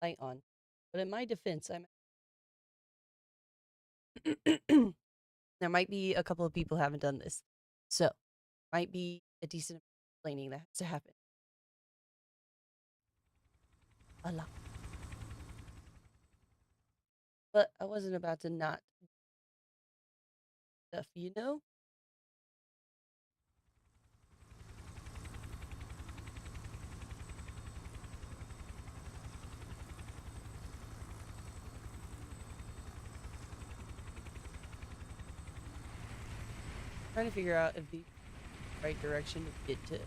light on. But in my defense, I'm there might be a couple of people who haven't done this. So, might be a decent explaining that has to happen. A lot. But I wasn't about to not stuff, you know? Trying to figure out if the right direction to get to.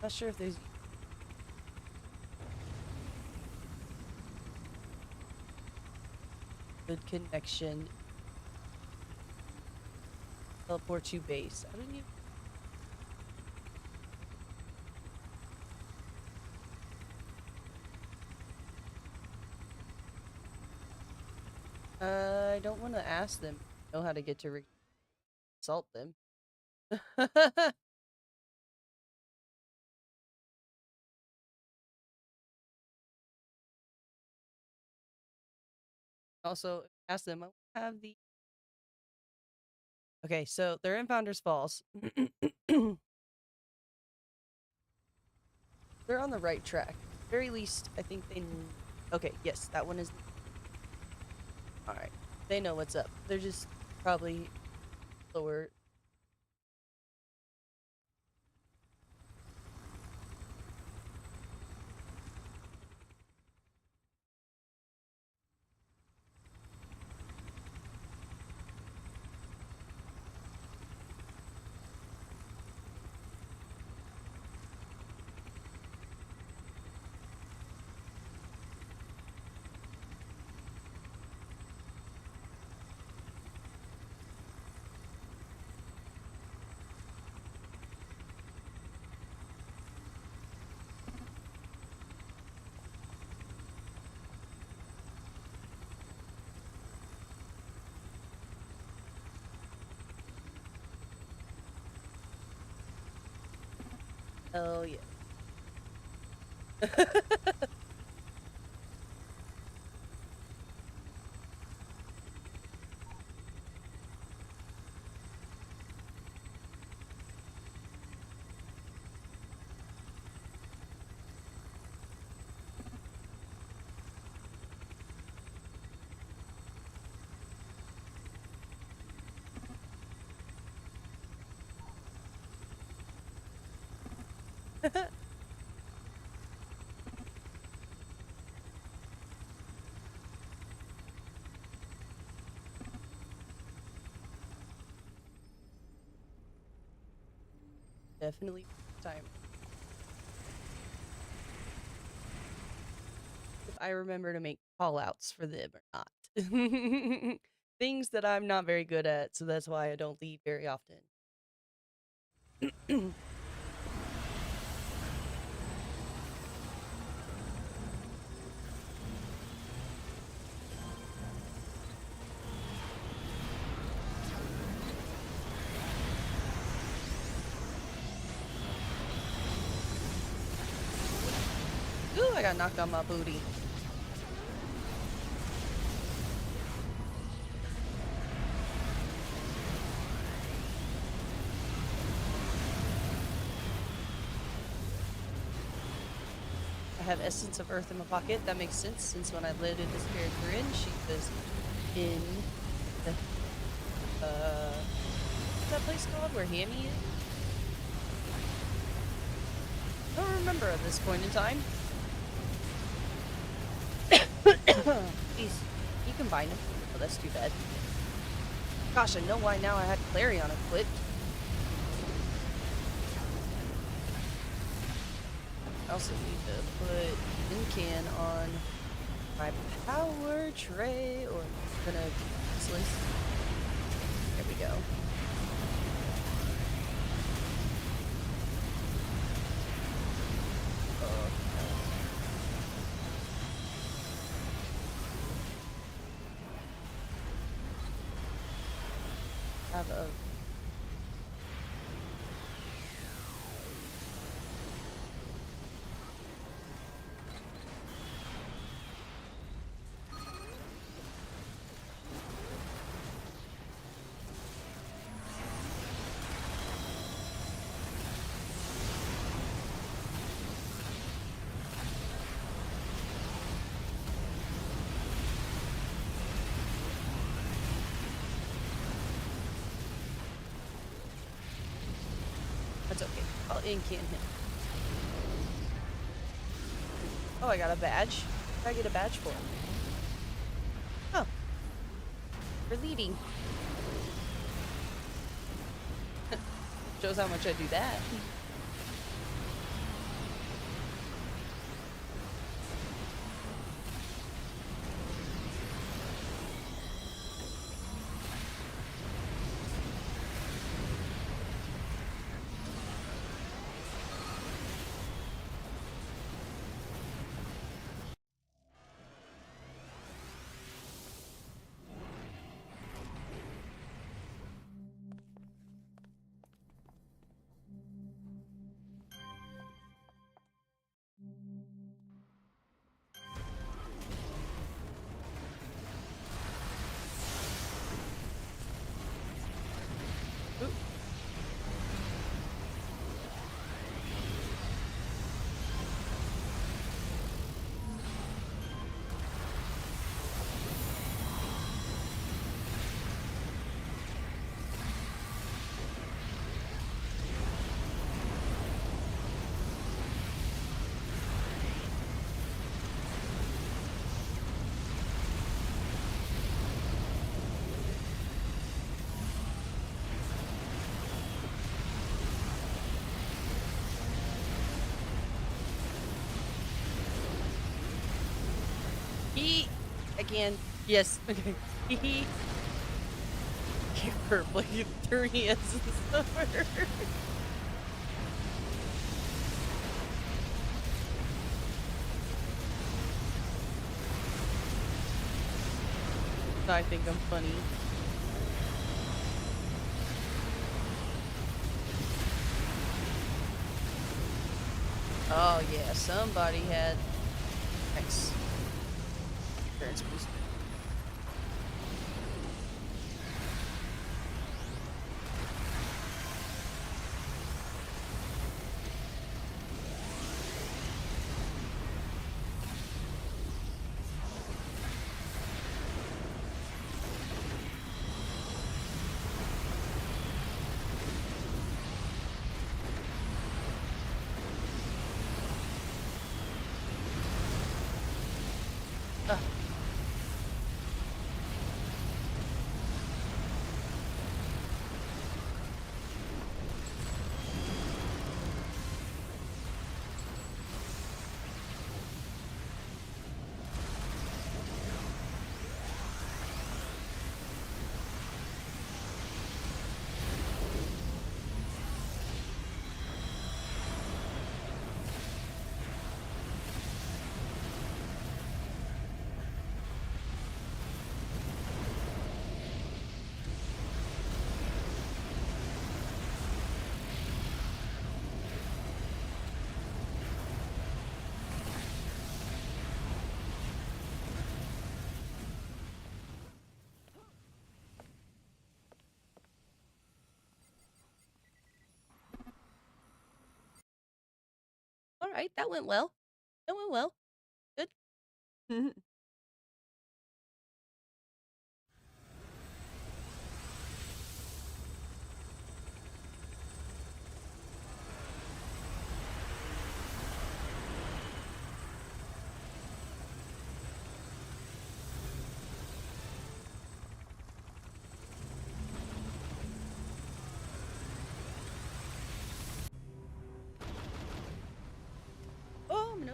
Not sure if there's good connection. Teleport to base. I don't even. I don't want to ask them. Know how to get to assault them. Also, ask them. I have the. Okay, so they're in Founders Falls. They're on the right track. Very least, I think they. Okay, yes, that one is. All right, they know what's up. They're just probably slower. Oh yeah. Definitely time. If I remember to make call outs for them or not. Things that I'm not very good at, so that's why I don't lead very often. Ooh, I got knocked on my booty. I have Essence of Earth in my pocket. That makes sense, since when I loaded this character in, she was in the, what's that place called where Hammy is? I don't remember at this point in time. Jeez, you combine them. Oh, that's too bad. Gosh, I know why now I had Clarion equipped. I also need to put Incan on my power tray, or I'm gonna be useless. There we go. have a That's okay. I'll in-can him. Oh, I got a badge. What did I get a badge for? Oh, for leading. Shows how much I do that. Oop. He again. Yes. Okay. He purpley 3 is summer. I think I'm funny. Oh yeah, somebody had nice appearance boost. Ugh. All right, that went well. That went well. Good. Oh, no.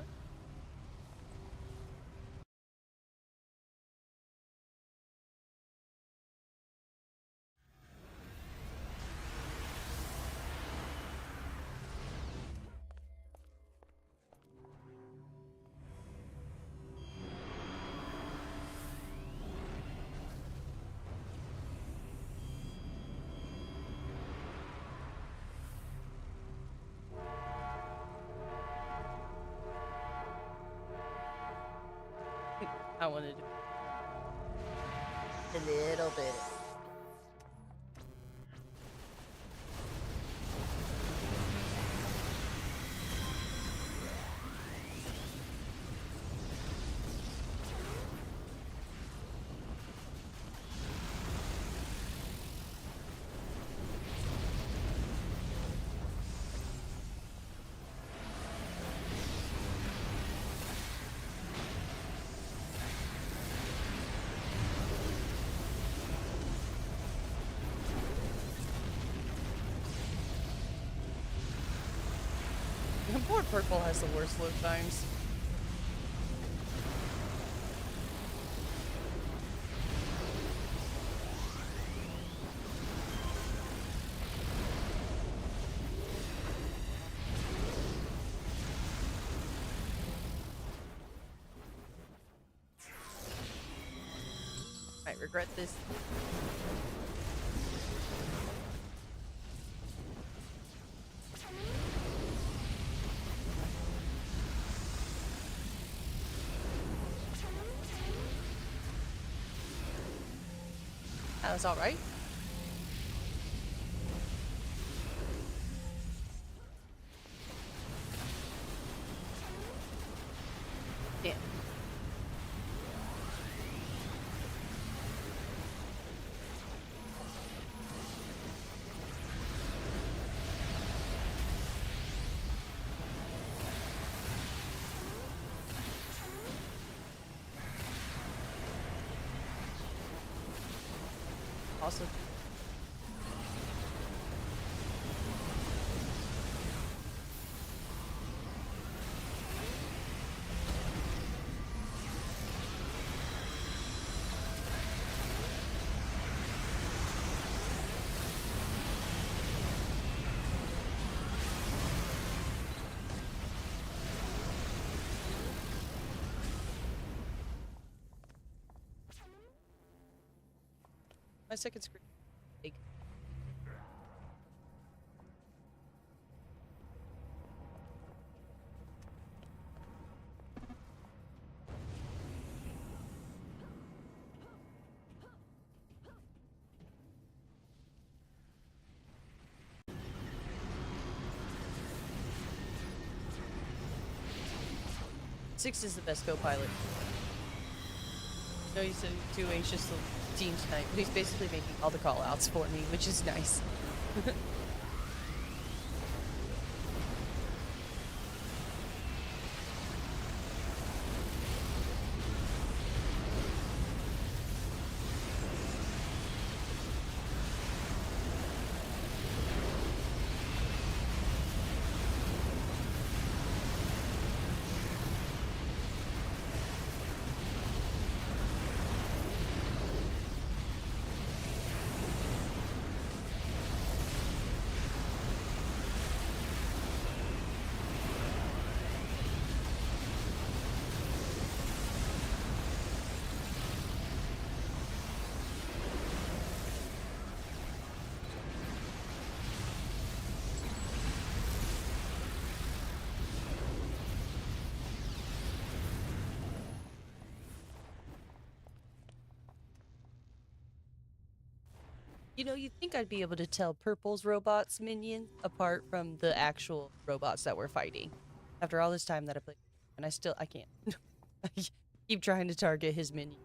I wanted to a little bit. Poor Purple has the worst load times. I regret this. That was alright. Damn. Also, my second screen. Big. Six is the best co-pilot. No, he's too anxious to team tonight, but he's basically making all the call-outs for me, which is nice. You know, you'd think I'd be able to tell Purple's robots minions apart from the actual robots that we're fighting. After all this time that I played, and I can't. I keep trying to target his minion.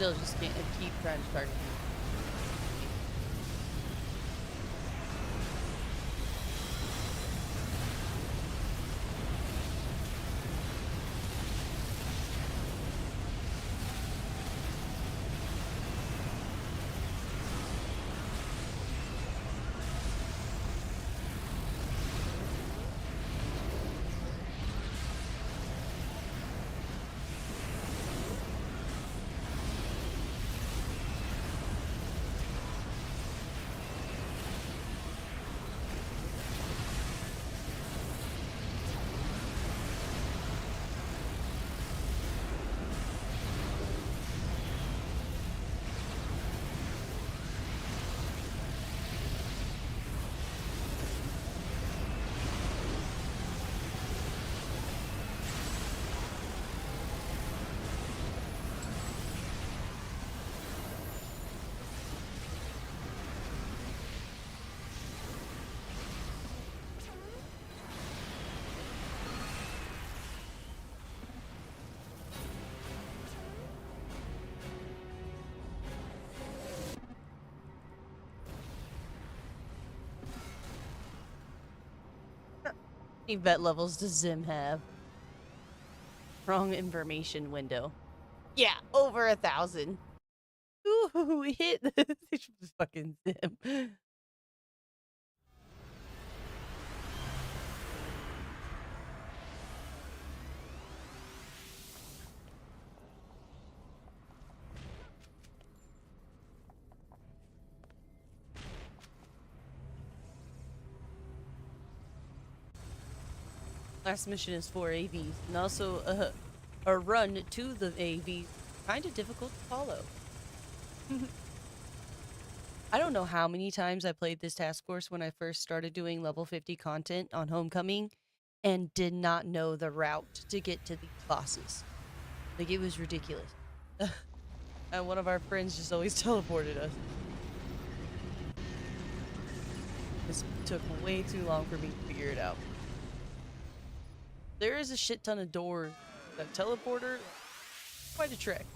still just can't keep trying to target me. How many vet levels does Zim have? Wrong information window. Yeah, over 1,000. Ooh, we hit the fucking Zim. Last mission is 4 AVs, and also a run to the AVs. Kind of difficult to follow. I don't know how many times I played this task force when I first started doing level 50 content on Homecoming and did not know the route to get to these bosses. Like, it was ridiculous. And one of our friends just always teleported us. This took way too long for me to figure it out. There is a shit ton of doors. That teleporter, quite a trick.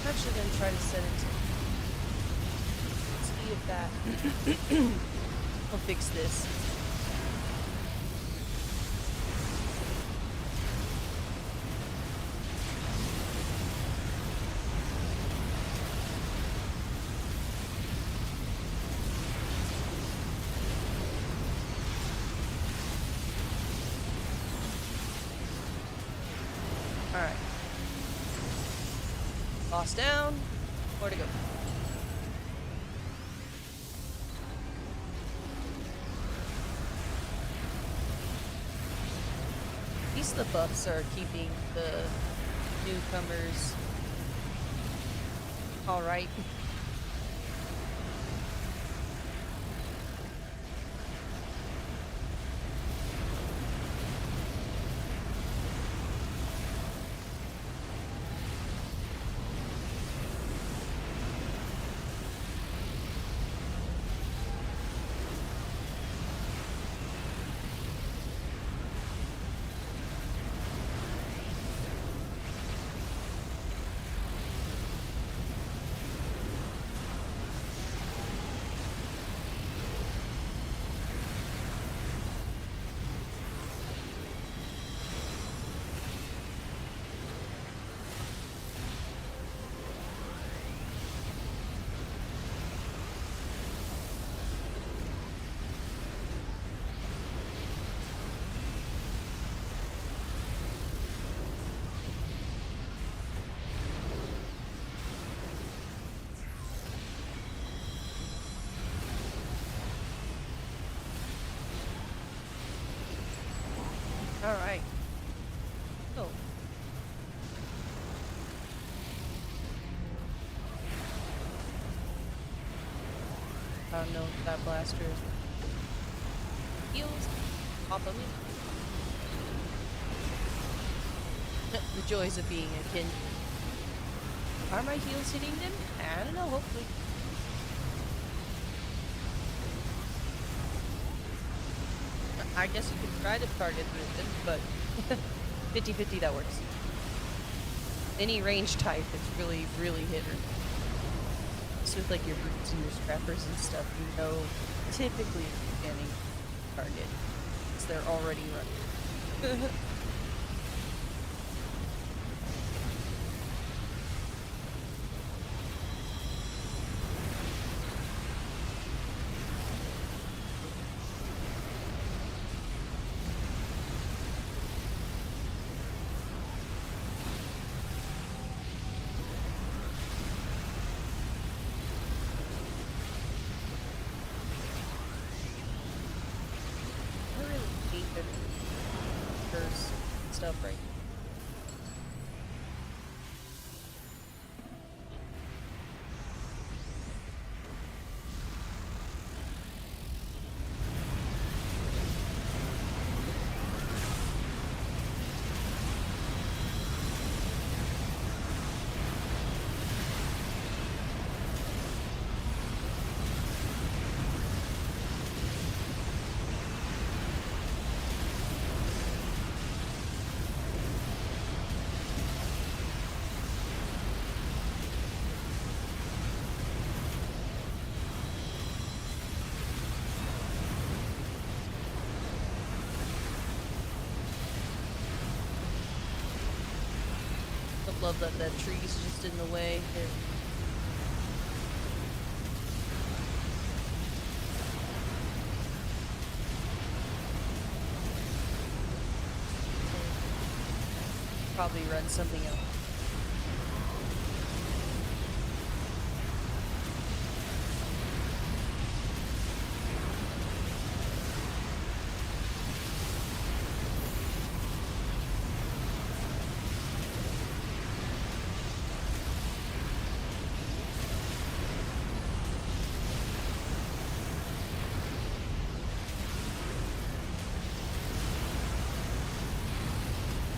I'm actually going to try to set it to see if that will fix this. Alright. Boss down. More to go. At least the buffs are keeping the newcomers alright. don't know if that blaster is heals. Pop them in. The joys of being a kin. Are my heals hitting them? I don't know, hopefully. I guess you could try to target through them, but 50-50 that works. Any range type, it's really, really hit or miss. With like your boots and your scrappers and stuff, you know, typically scanning target, because they're already running. Stuff right. Love that that tree's just in the way. Probably run something else.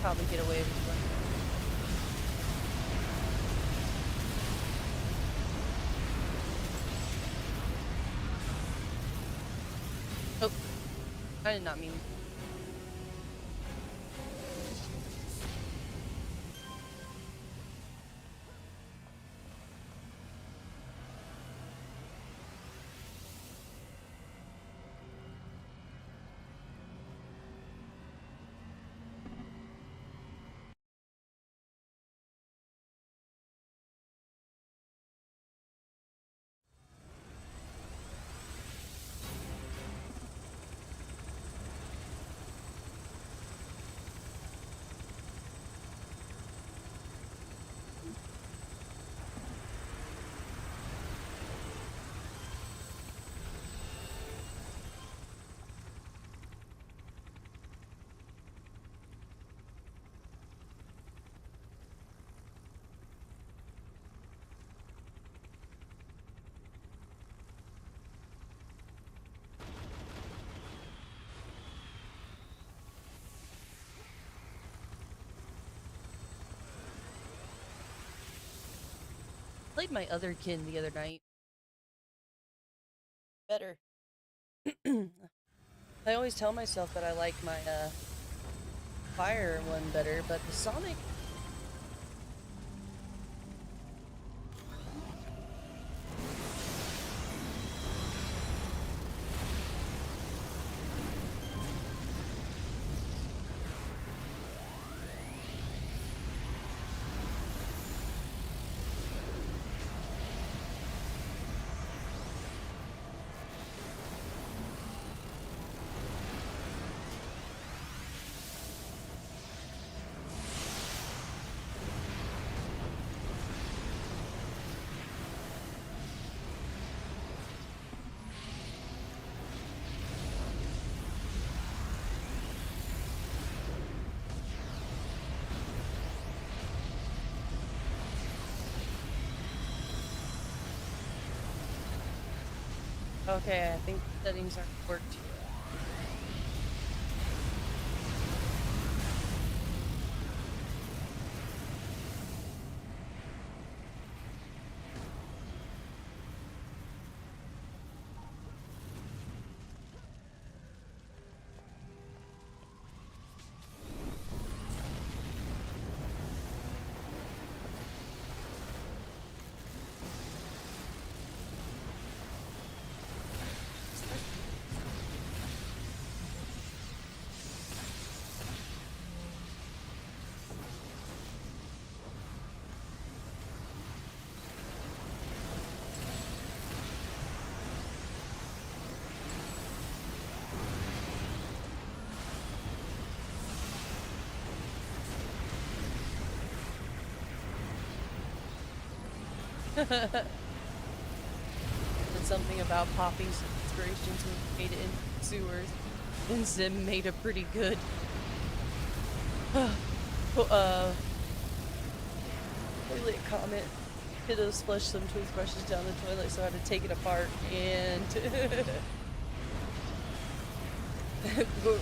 Probably get away with one. Oh, I did not mean. Played my other kin the other night. Better. I always tell myself that I like my fire one better, but the Sonic. Okay, I think the settings aren't worked. It's something about popping some inspirations when we made it in sewers. And Zim made a pretty good toilet comment. Kiddos flushed some toothbrushes down the toilet, so I had to take it apart and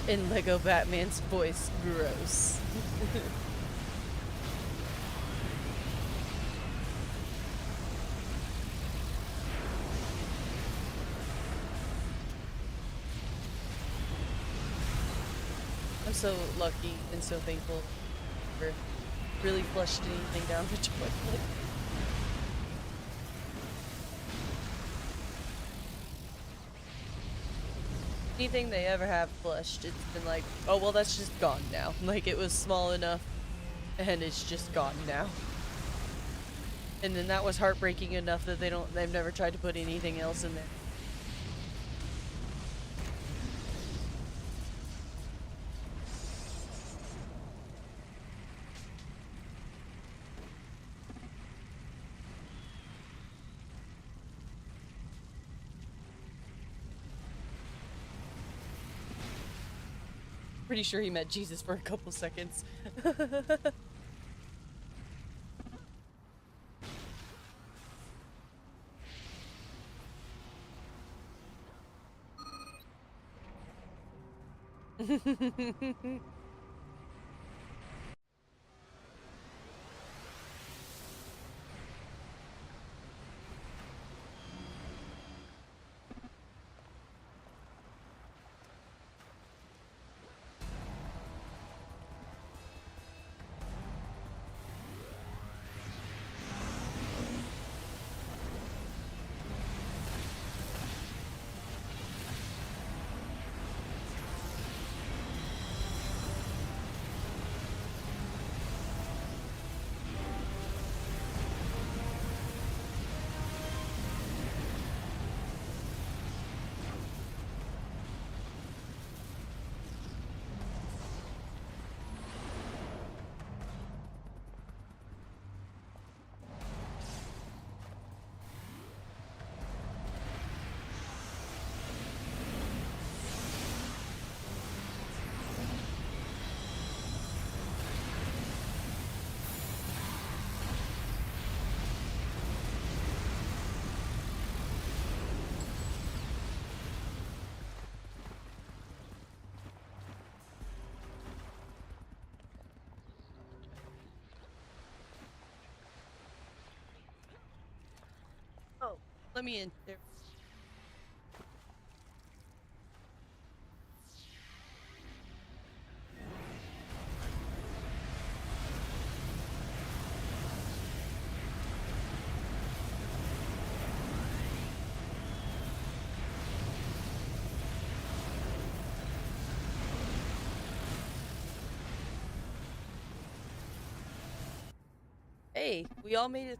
in Lego Batman's voice, gross. I'm so lucky and so thankful for really flushed anything down the toilet. Anything they ever have flushed, it's been like, oh well, that's just gone now. Like it was small enough and it's just gone now. And then that was heartbreaking enough that they've never tried to put anything else in there. Pretty sure he met Jesus for a couple seconds. Oh, let me in there. Hey, we all made it.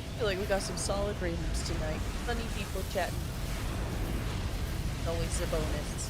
I feel like we got some solid rooms tonight. Funny people chatting. Always a bonus.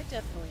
definitely.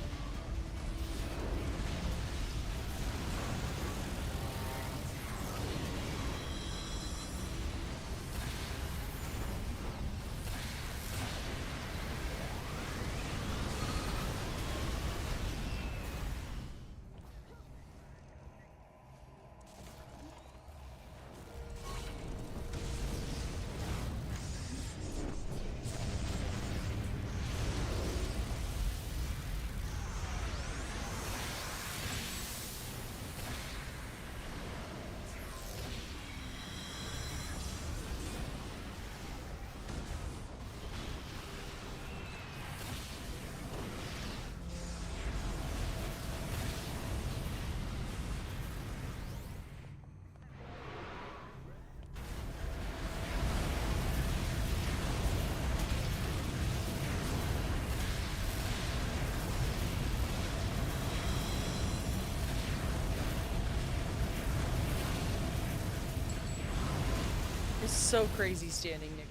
It's so crazy standing next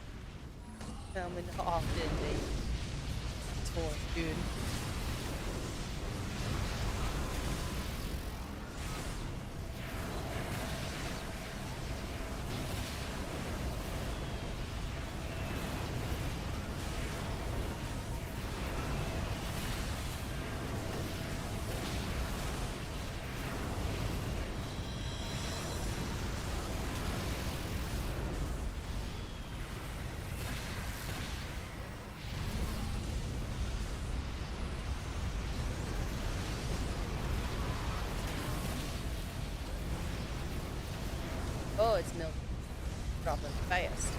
to them and often they torn, dude. Oh, it's milk. Dropping fast.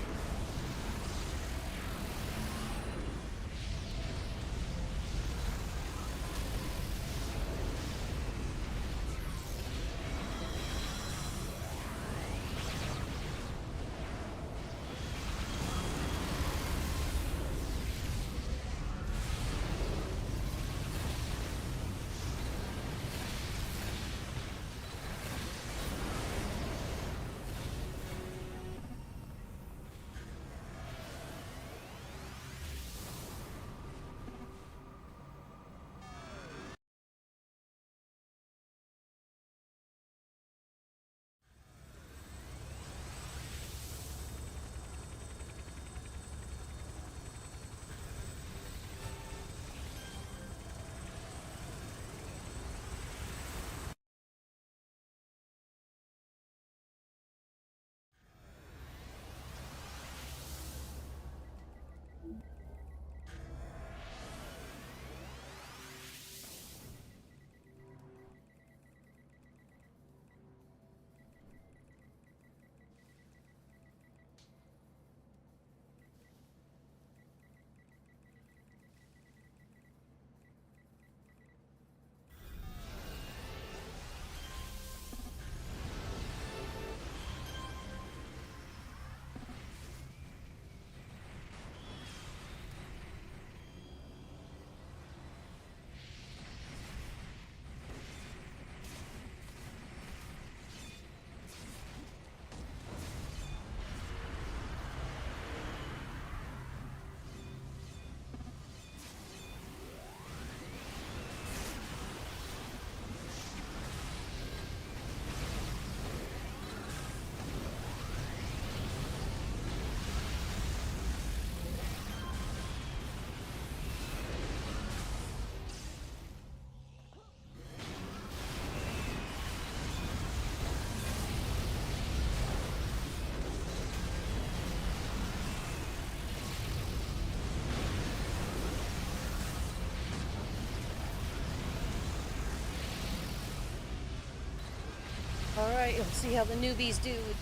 All right, let's see how the newbies do with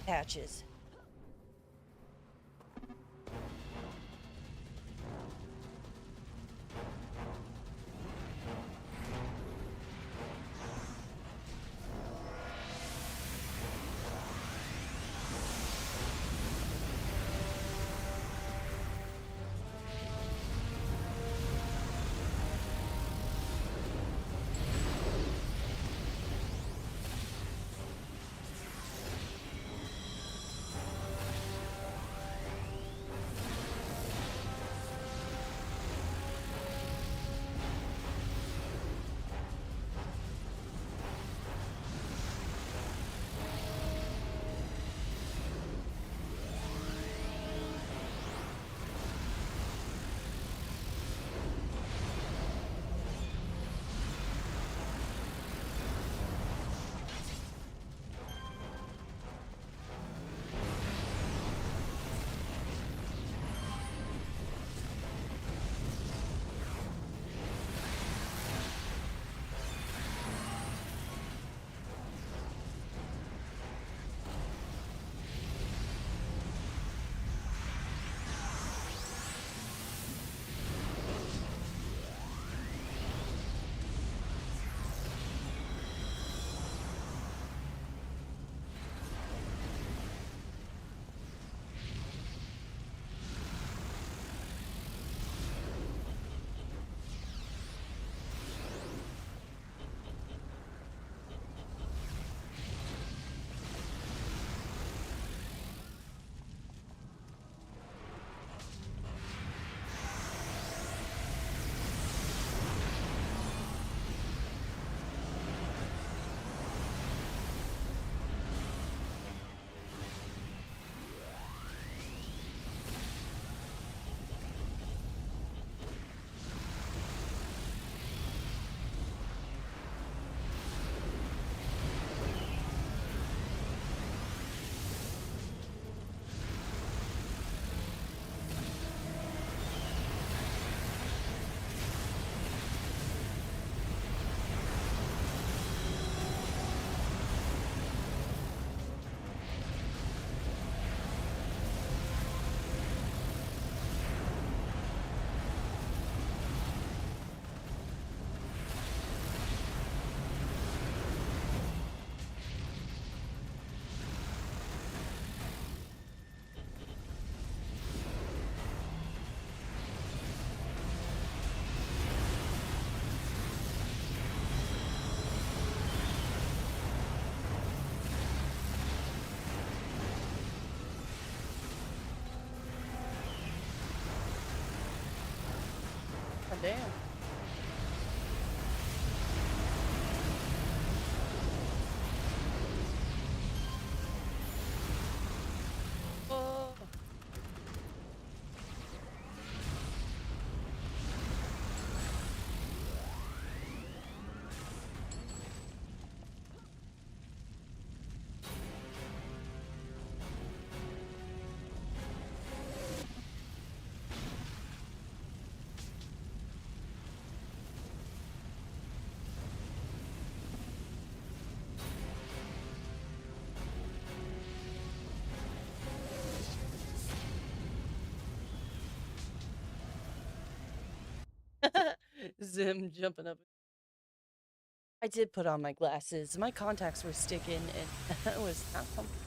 patches. damn. Oh. Zim jumping up. I did put on my glasses. My contacts were sticking and I was not comfortable.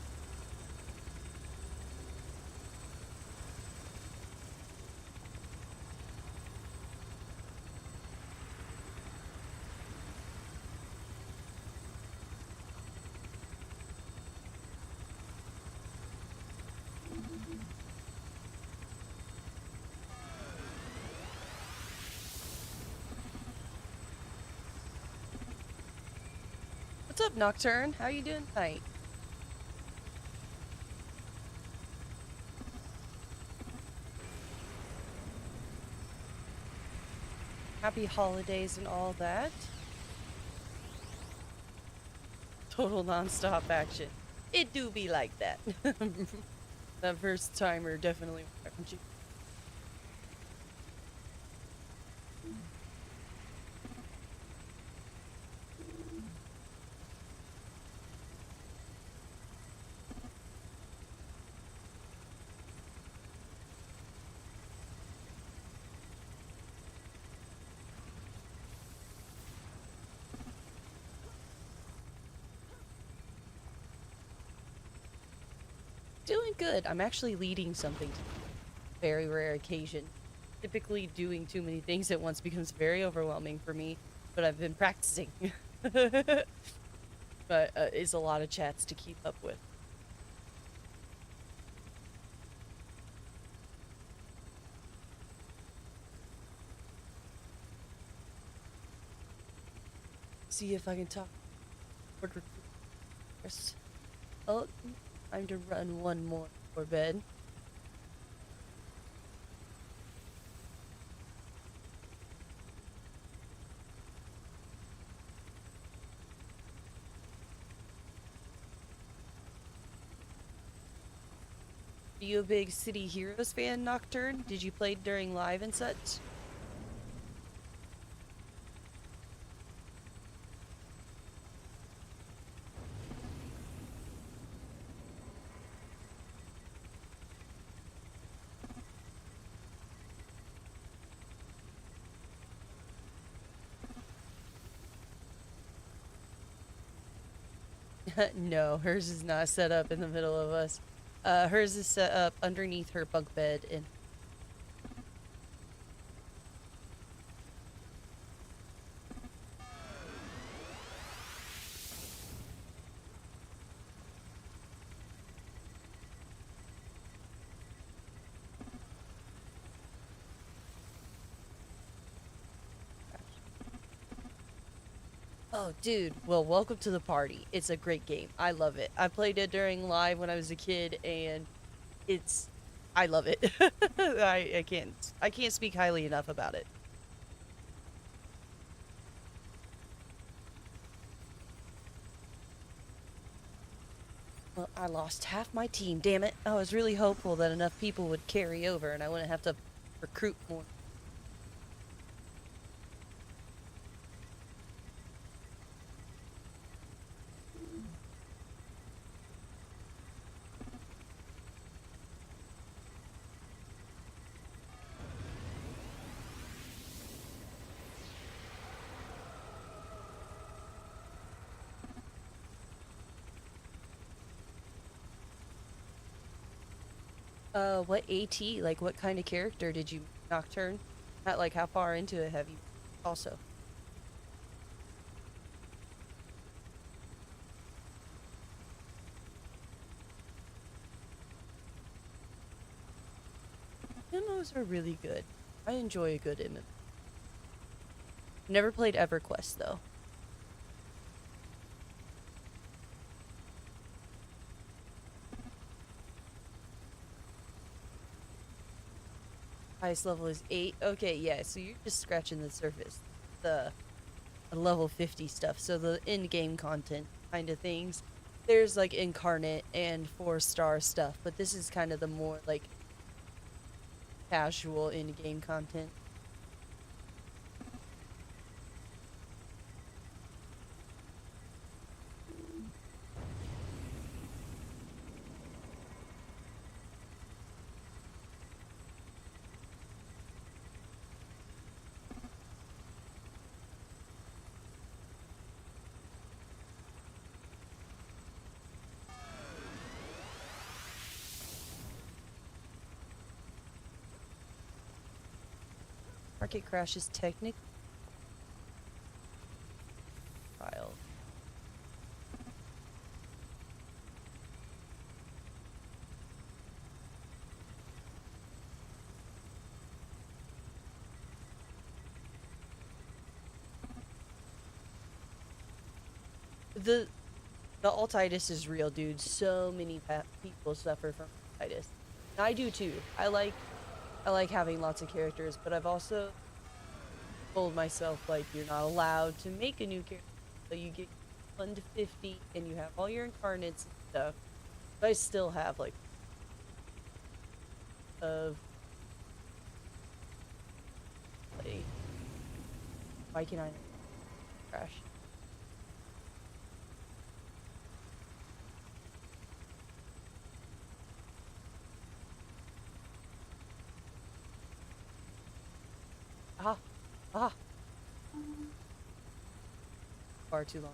What's up, Nocturne? How you doing tonight? Happy holidays and all that. Total non-stop action. It do be like that. That first timer definitely won't you. Doing good. I'm actually leading something. Very rare occasion. Typically doing too many things at once becomes very overwhelming for me, but I've been practicing. But it's a lot of chats to keep up with. See if I can talk. Oh, time to run one more for bed. Are you a big City Heroes fan, Nocturne? Did you play during live and such? No, hers is not set up in the middle of us. Hers is set up underneath her bunk bed and oh, dude. Well, welcome to the party. It's a great game. I love it. I played it during live when I was a kid, and it's, I love it. I can't speak highly enough about it. Well, I lost half my team. Damn it! I was really hopeful that enough people would carry over, and I wouldn't have to recruit more. What AT? Like, what kind of character did you Nocturne? Not like how far into it have you also? MMOs are really good. I enjoy a good MMO. Never played EverQuest though. Highest level is 8. Okay, yeah, so you're just scratching the surface. The level 50 stuff. So the in-game content kind of things. There's like incarnate and 4-star stuff, but this is kind of the more like casual in-game content. Market crash is technically filed. The altitis is real, dude. So many people suffer from altitis. I do too. I like having lots of characters, but I've also told myself like you're not allowed to make a new character. So you get 1 to 50 and you have all your incarnates and stuff. But I still have like of play. Why can I not crash? Ah, ah, far too long.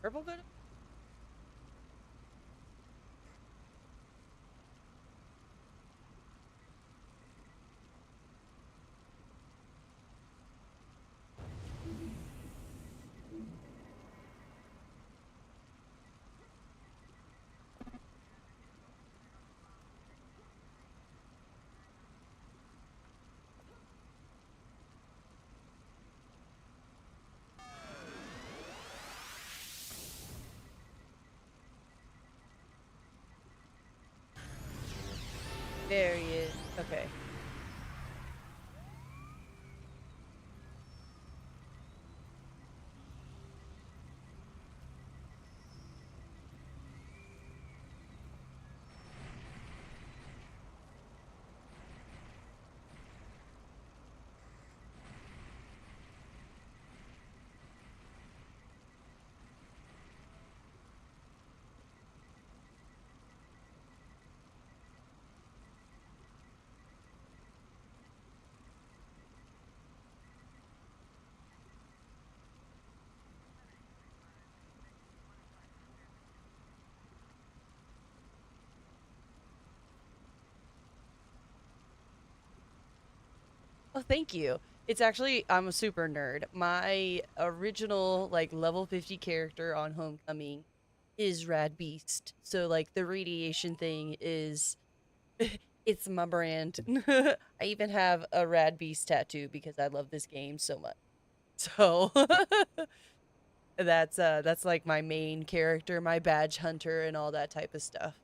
Purple good? There he is. Okay. Oh, thank you. It's actually, I'm a super nerd. My original, like, level 50 character on Homecoming is Rad Beast. So, like, the radiation thing is, it's my brand. I even have a Rad Beast tattoo because I love this game so much. So, that's like my main character, my badge hunter, and all that type of stuff.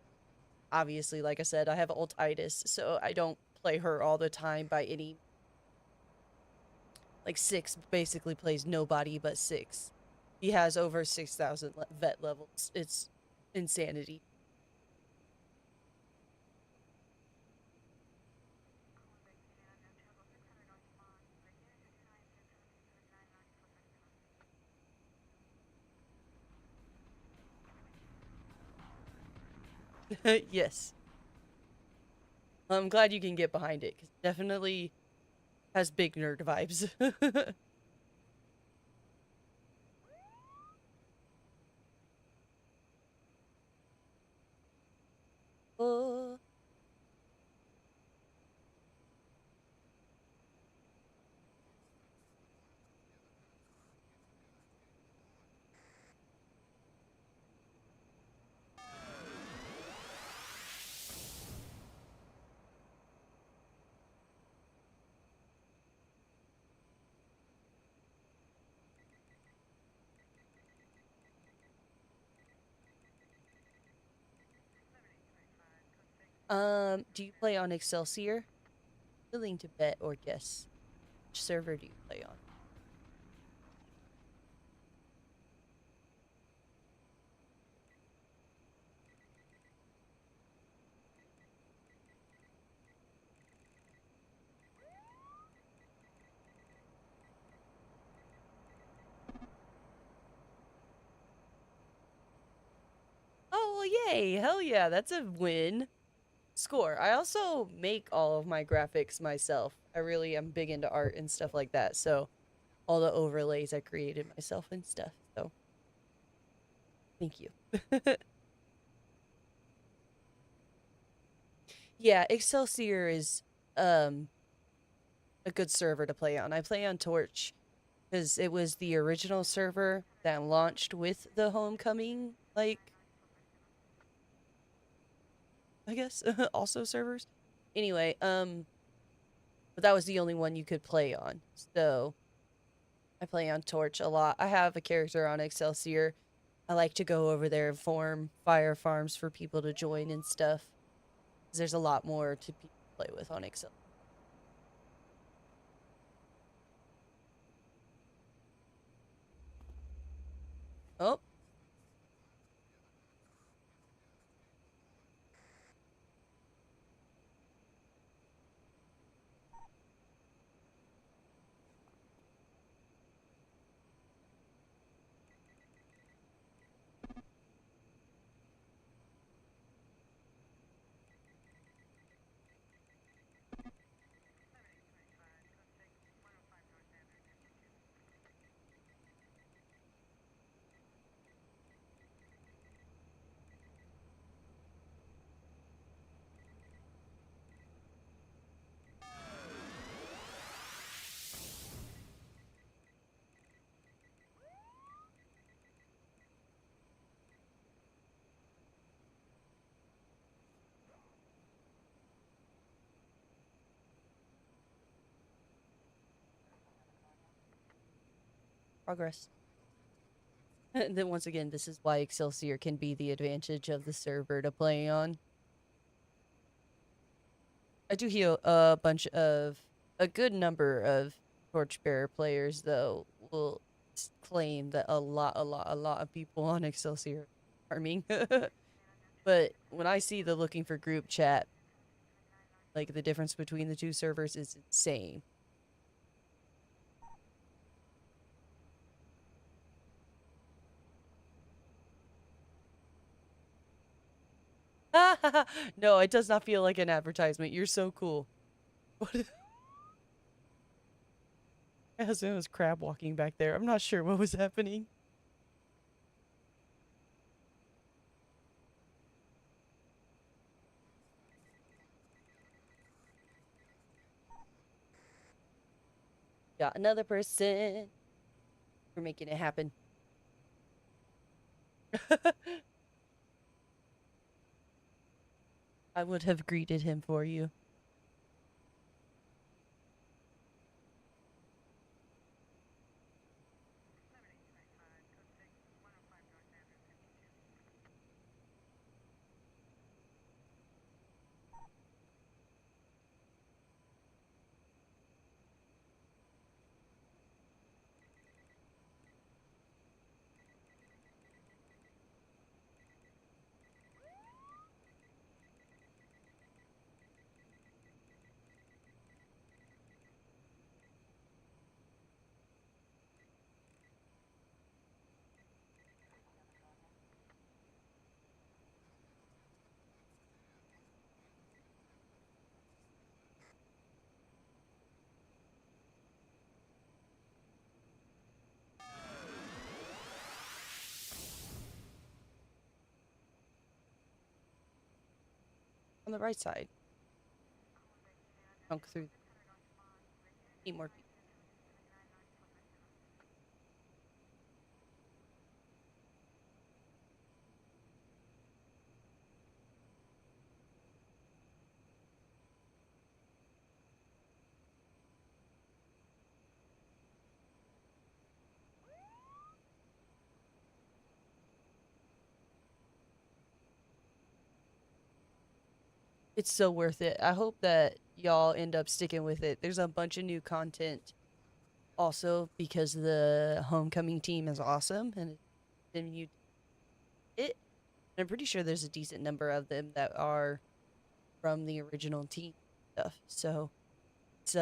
Obviously, like I said, I have ultitis, so I don't play her all the time by any like Six basically plays nobody but Six. He has over 6,000 vet levels. It's insanity. Yes. I'm glad you can get behind it, because it definitely has big nerd vibes. Oh. Do you play on Excelsior? Willing to bet or guess. Which server do you play on? Oh, well, yay! Hell yeah, that's a win. Score. I also make all of my graphics myself. I really am big into art and stuff like that, so all the overlays I created myself and stuff. So, thank you. Yeah, Excelsior is um a good server to play on. I play on Torch because it was the original server that launched with the Homecoming, like, I guess, also servers. Anyway, but that was the only one you could play on. So I play on Torch a lot. I have a character on Excelsior. I like to go over there and form fire farms for people to join and stuff. 'Cause there's a lot more to play with on Excel. Oh, progress. And then once again, this is why Excelsior can be the advantage of the server to play on. I do hear a good number of Torchbearer players, though, will claim that a lot of people on Excelsior are farming. But when I see the looking for group chat, like, the difference between the two servers is insane. No, it does not feel like an advertisement. You're so cool. What? As it was crab walking back there. I'm not sure what was happening. Got another person. We're making it happen. I would have greeted him for you. On the right side. Chunk through. Need more people. It's so worth it. I hope that y'all end up sticking with it. There's a bunch of new content also because the homecoming team is awesome and then you it. I'm pretty sure there's a decent number of them that are from the original team stuff. So it's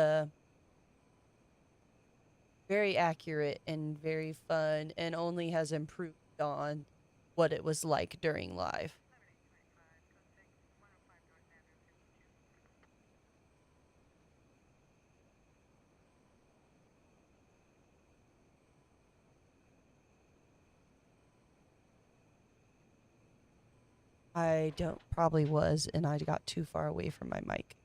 very accurate and very fun and only has improved on what it was like during live. I don't probably was and I got too far away from my mic.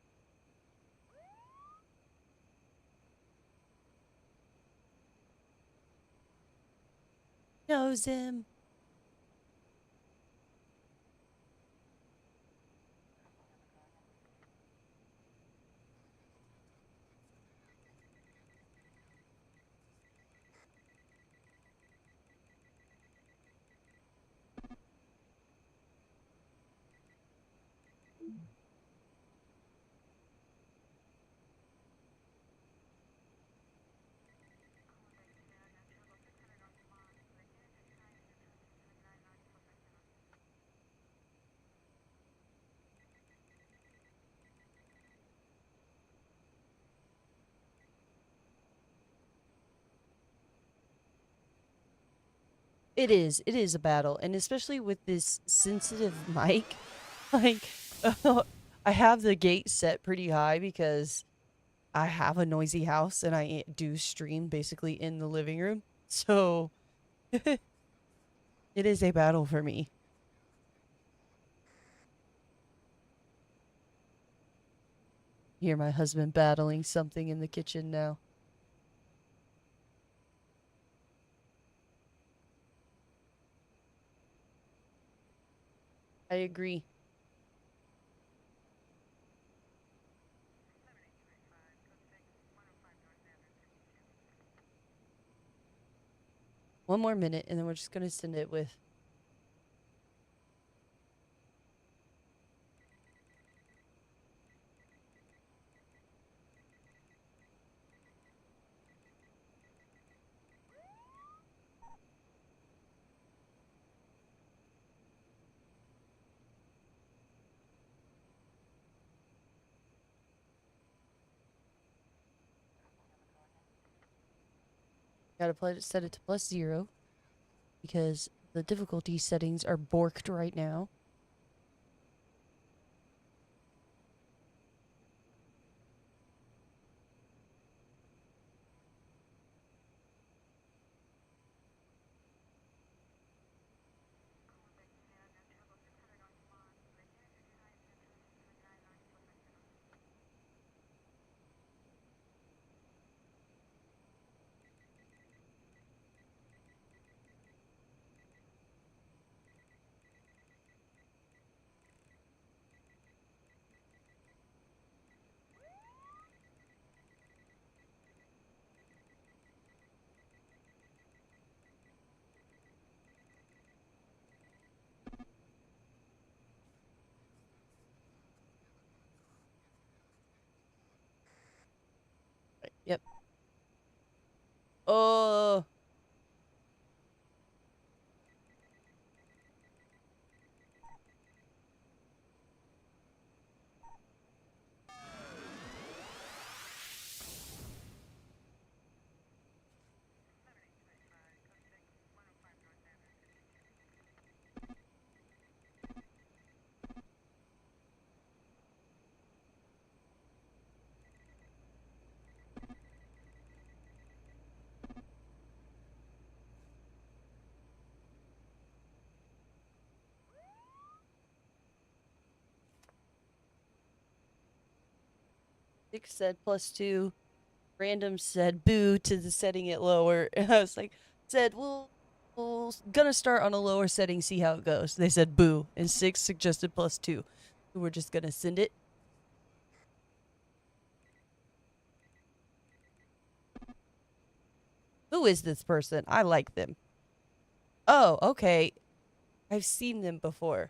Knows him. It is. It is a battle, and especially with this sensitive mic, like I have the gate set pretty high because I have a noisy house and I do stream basically in the living room. So it is a battle for me. Hear my husband battling something in the kitchen now. I agree. One more minute and then we're just gonna send it with gotta set it to +0 because the difficulty settings are borked right now. Right. Yep. Oh, 6 said +2. Random said boo to the setting it lower. And I was like, said, we'll gonna start on a lower setting, see how it goes. They said boo, and 6 suggested +2. So we're just gonna send it. Who is this person? I like them. Oh, okay. I've seen them before.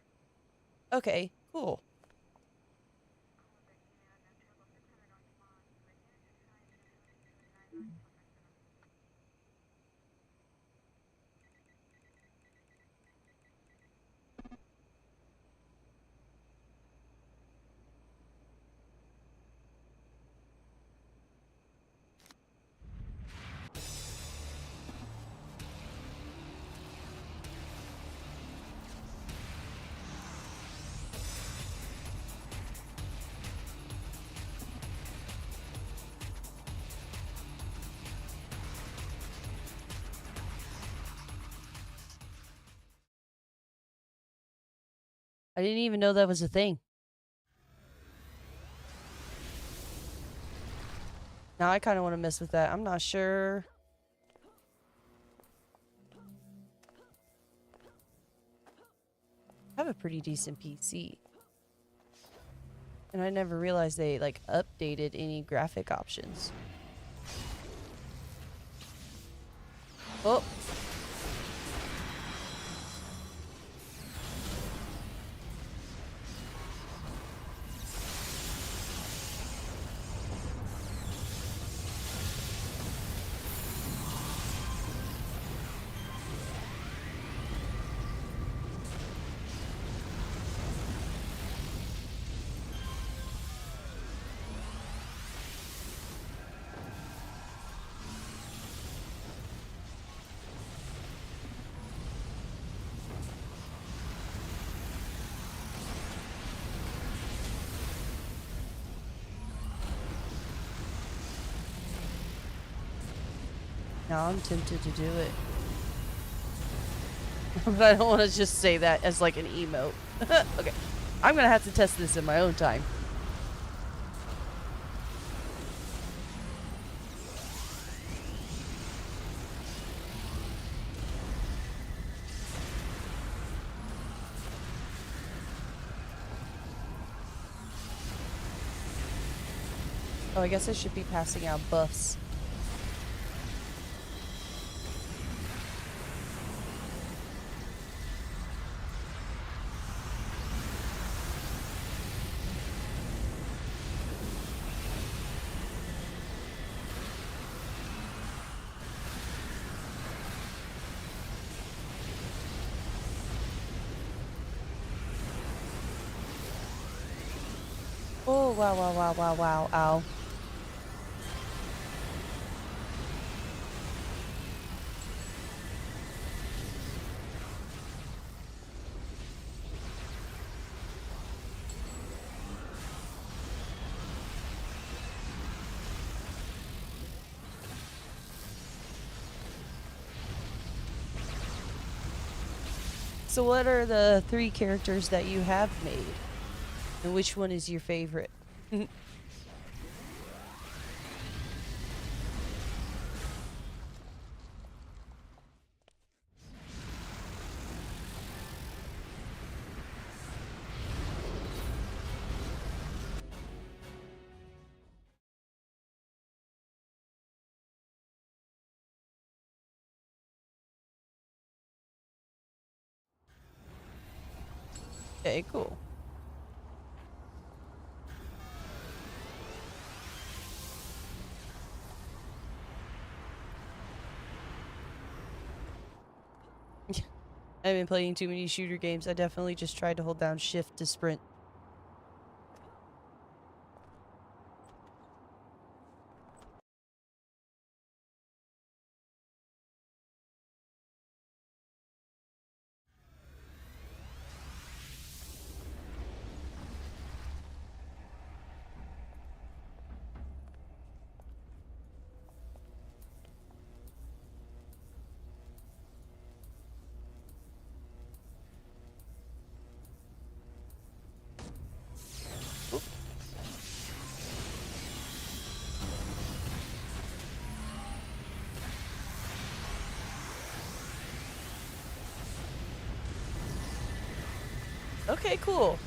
Okay, cool. I didn't even know that was a thing. Now I kind of want to mess with that. I'm not sure. I have a pretty decent PC. And I never realized they, like, updated any graphic options. Oh. Now I'm tempted to do it. But I don't want to just say that as like an emote. Okay. I'm gonna have to test this in my own time. Oh, I guess I should be passing out buffs. Oh, wow, wow, wow, wow, wow, ow. So what are the 3 characters that you have made? And which one is your favorite? Okay, cool. I've been playing too many shooter games. I definitely just tried to hold down shift to sprint. Okay, cool.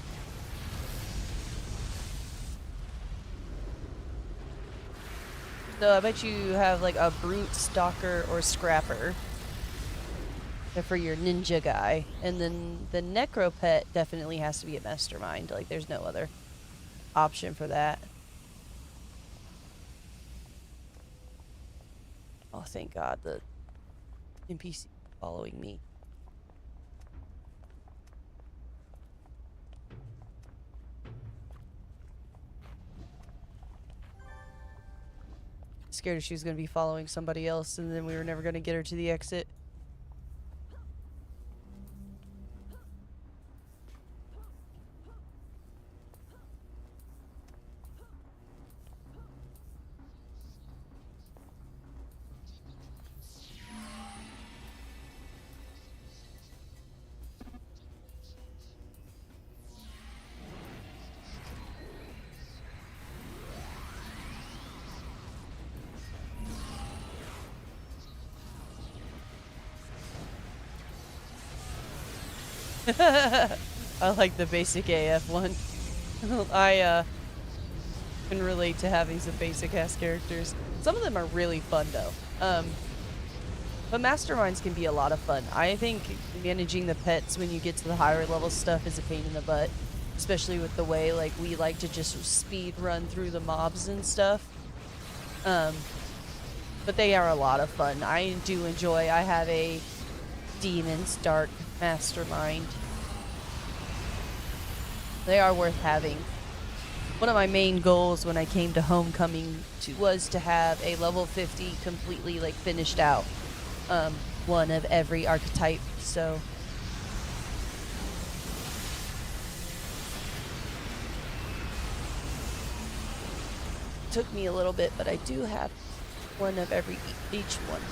So I bet you have like a brute, stalker, or scrapper for your ninja guy. And then the necro pet definitely has to be a mastermind. Like there's no other option for that. Oh, thank God the NPC following me. Scared if she was going to be following somebody else and then we were never going to get her to the exit. I like the basic AF one. I can relate to having some basic ass characters. Some of them are really fun though. But masterminds can be a lot of fun. I think managing the pets when you get to the higher level stuff is a pain in the butt, especially with the way like we like to just speed run through the mobs and stuff. But they are a lot of fun. I do enjoy. I have a Demon's Dark mastermind. They are worth having. One of my main goals when I came to Homecoming was to have a level 50 completely like finished out one of every archetype. So it took me a little bit, but I do have one of every each one,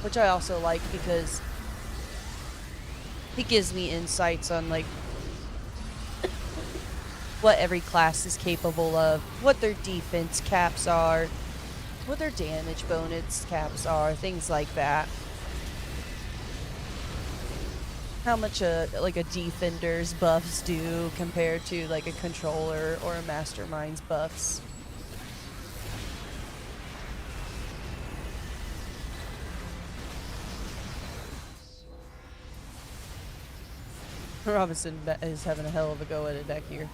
which I also like because it gives me insights on like what every class is capable of, what their defense caps are, what their damage bonus caps are, things like that. How much like a defender's buffs do compared to like a controller or a mastermind's buffs. Robinson is having a hell of a go at it back here.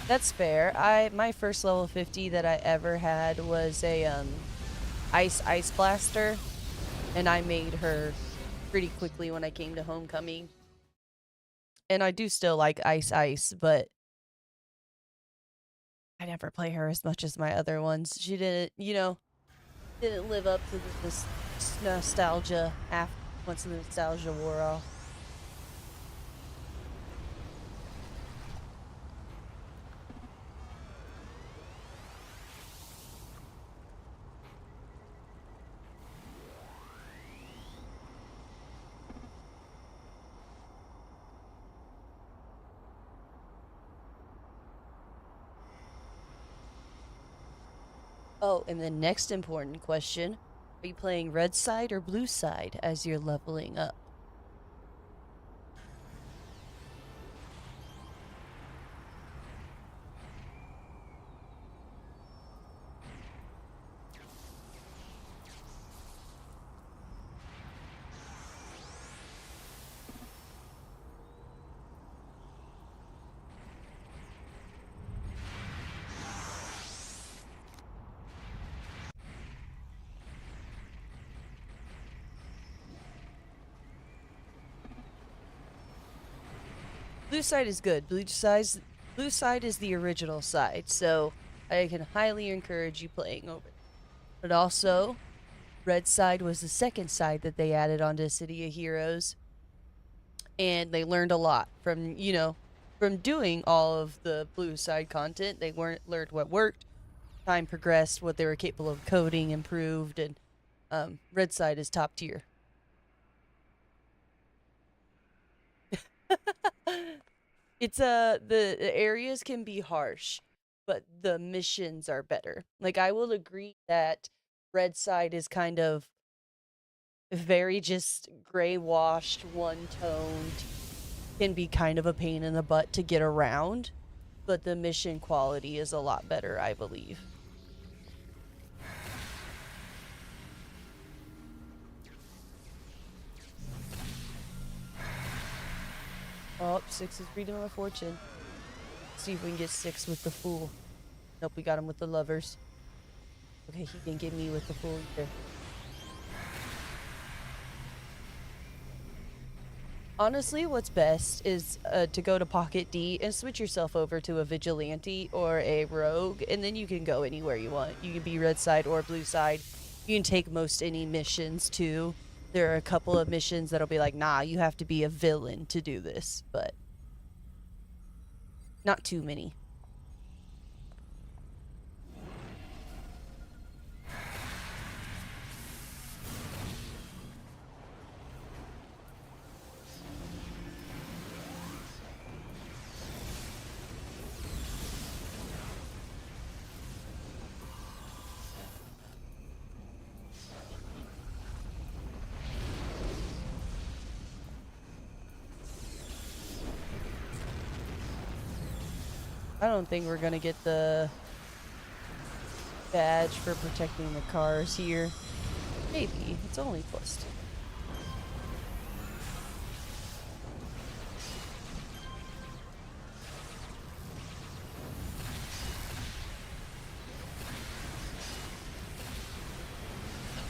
That's fair. My first level 50 that I ever had was a ice blaster, and I made her pretty quickly when I came to Homecoming. And I do still like ice, but I never play her as much as my other ones. She didn't, didn't live up to this nostalgia after once the nostalgia wore off. Oh, and the next important question, are you playing red side or blue side as you're leveling up? Blue side is good. Blue side is the original side, so I can highly encourage you playing over it. But also, red side was the second side that they added onto City of Heroes, and they learned a lot from from doing all of the blue side content, they weren't learned what worked. Time progressed, what they were capable of coding improved, and red side is top tier. It's the areas can be harsh, but the missions are better. Like I will agree that red side is kind of very just gray washed, one toned, can be kind of a pain in the butt to get around, but the mission quality is a lot better, I believe. Oh, 6 is reading on a fortune. Let's see if we can get 6 with the fool. Nope, we got him with the lovers. Okay, he didn't get me with the fool either. Honestly, what's best is to go to Pocket D and switch yourself over to a vigilante or a rogue, and then you can go anywhere you want. You can be red side or blue side. You can take most any missions too. There are a couple of missions that'll be like, nah, you have to be a villain to do this, but not too many. I don't think we're gonna get the badge for protecting the cars here. Maybe. It's only +2.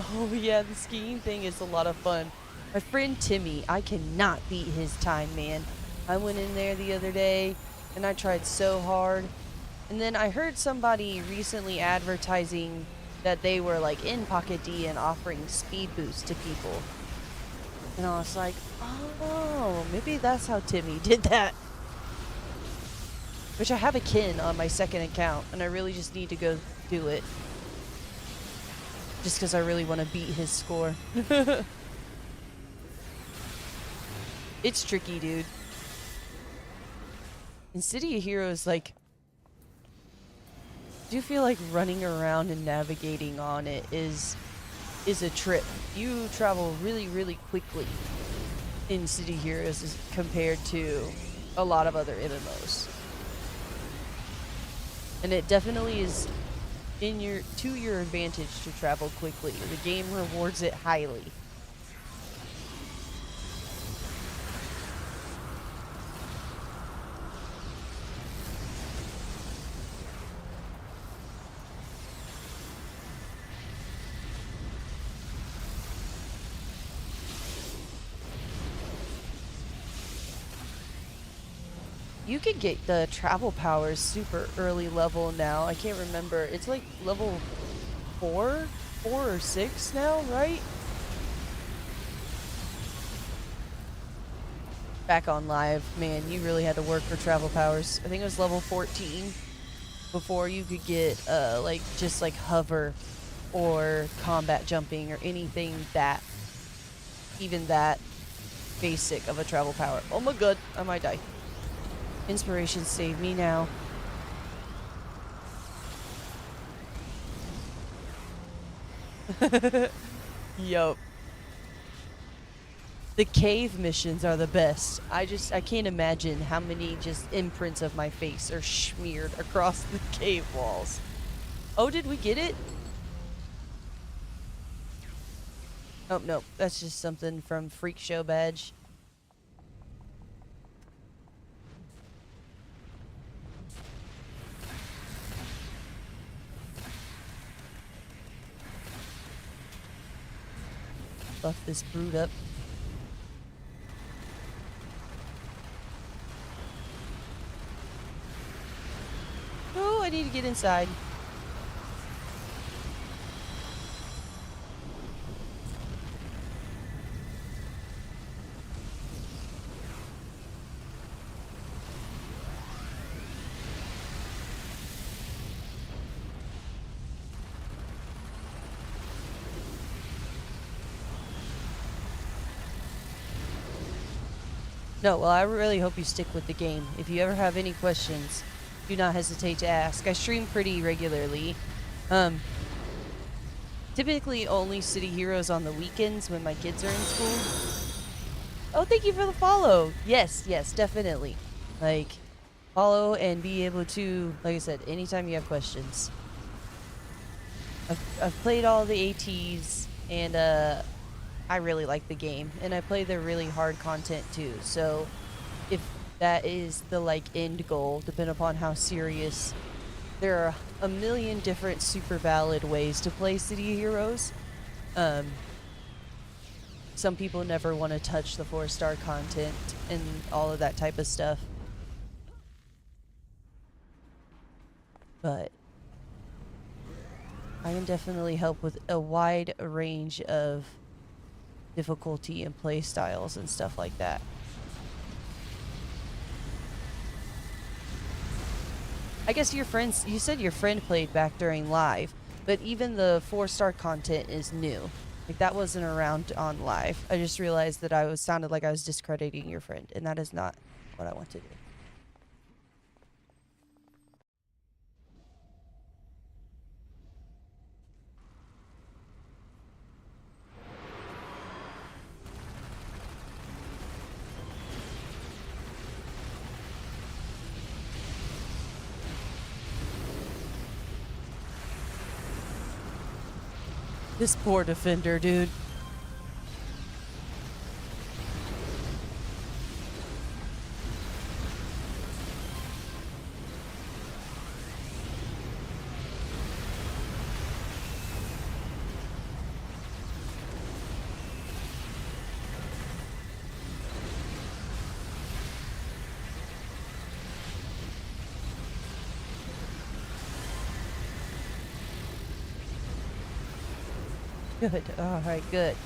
Oh yeah, the skiing thing is a lot of fun. My friend Timmy, I cannot beat his time, man. I went in there the other day and I tried so hard. And then I heard somebody recently advertising that they were like in Pocket D and offering speed boosts to people. And I was like, oh, maybe that's how Timmy did that. Which I have a kin on my second account and I really just need to go do it. Just because I really want to beat his score. It's tricky, dude. In City of Heroes, like, I do feel like running around and navigating on it is a trip. You travel really, really quickly in City Heroes as compared to a lot of other MMOs. And it definitely is to your advantage to travel quickly. The game rewards it highly. You can get the travel powers super early level now. I can't remember. It's like level 4 or 6 now, right? Back on live, man, you really had to work for travel powers. I think it was level 14 before you could get like just like hover or combat jumping or anything that even that basic of a travel power. Oh my god, I might die. Inspiration save me now. Yup. The cave missions are the best. I can't imagine how many just imprints of my face are smeared across the cave walls. Oh, did we get it? Oh, no. That's just something from Freak Show badge. Buff this brood up. Oh, I need to get inside. No, well, I really hope you stick with the game. If you ever have any questions, do not hesitate to ask. I stream pretty regularly. Um, Typically only City Heroes on the weekends when my kids are in school. Oh, thank you for the follow. Yes, yes, definitely. Like, follow and be able to, like I said, anytime you have questions. I've played all the ATs, and I really like the game. And I play the really hard content too. So if that is the like end goal, depending upon how serious, there are a million different super valid ways to play City Heroes. Um, some people never want to touch the 4-star content and all of that type of stuff. But I can definitely help with a wide range of difficulty and play styles and stuff like that. I guess your friends, you said your friend played back during live, but even the 4-star content is new. Like that wasn't around on live. I just realized that sounded like I was discrediting your friend, and that is not what I want to do. This poor defender, dude. Good. All right, good.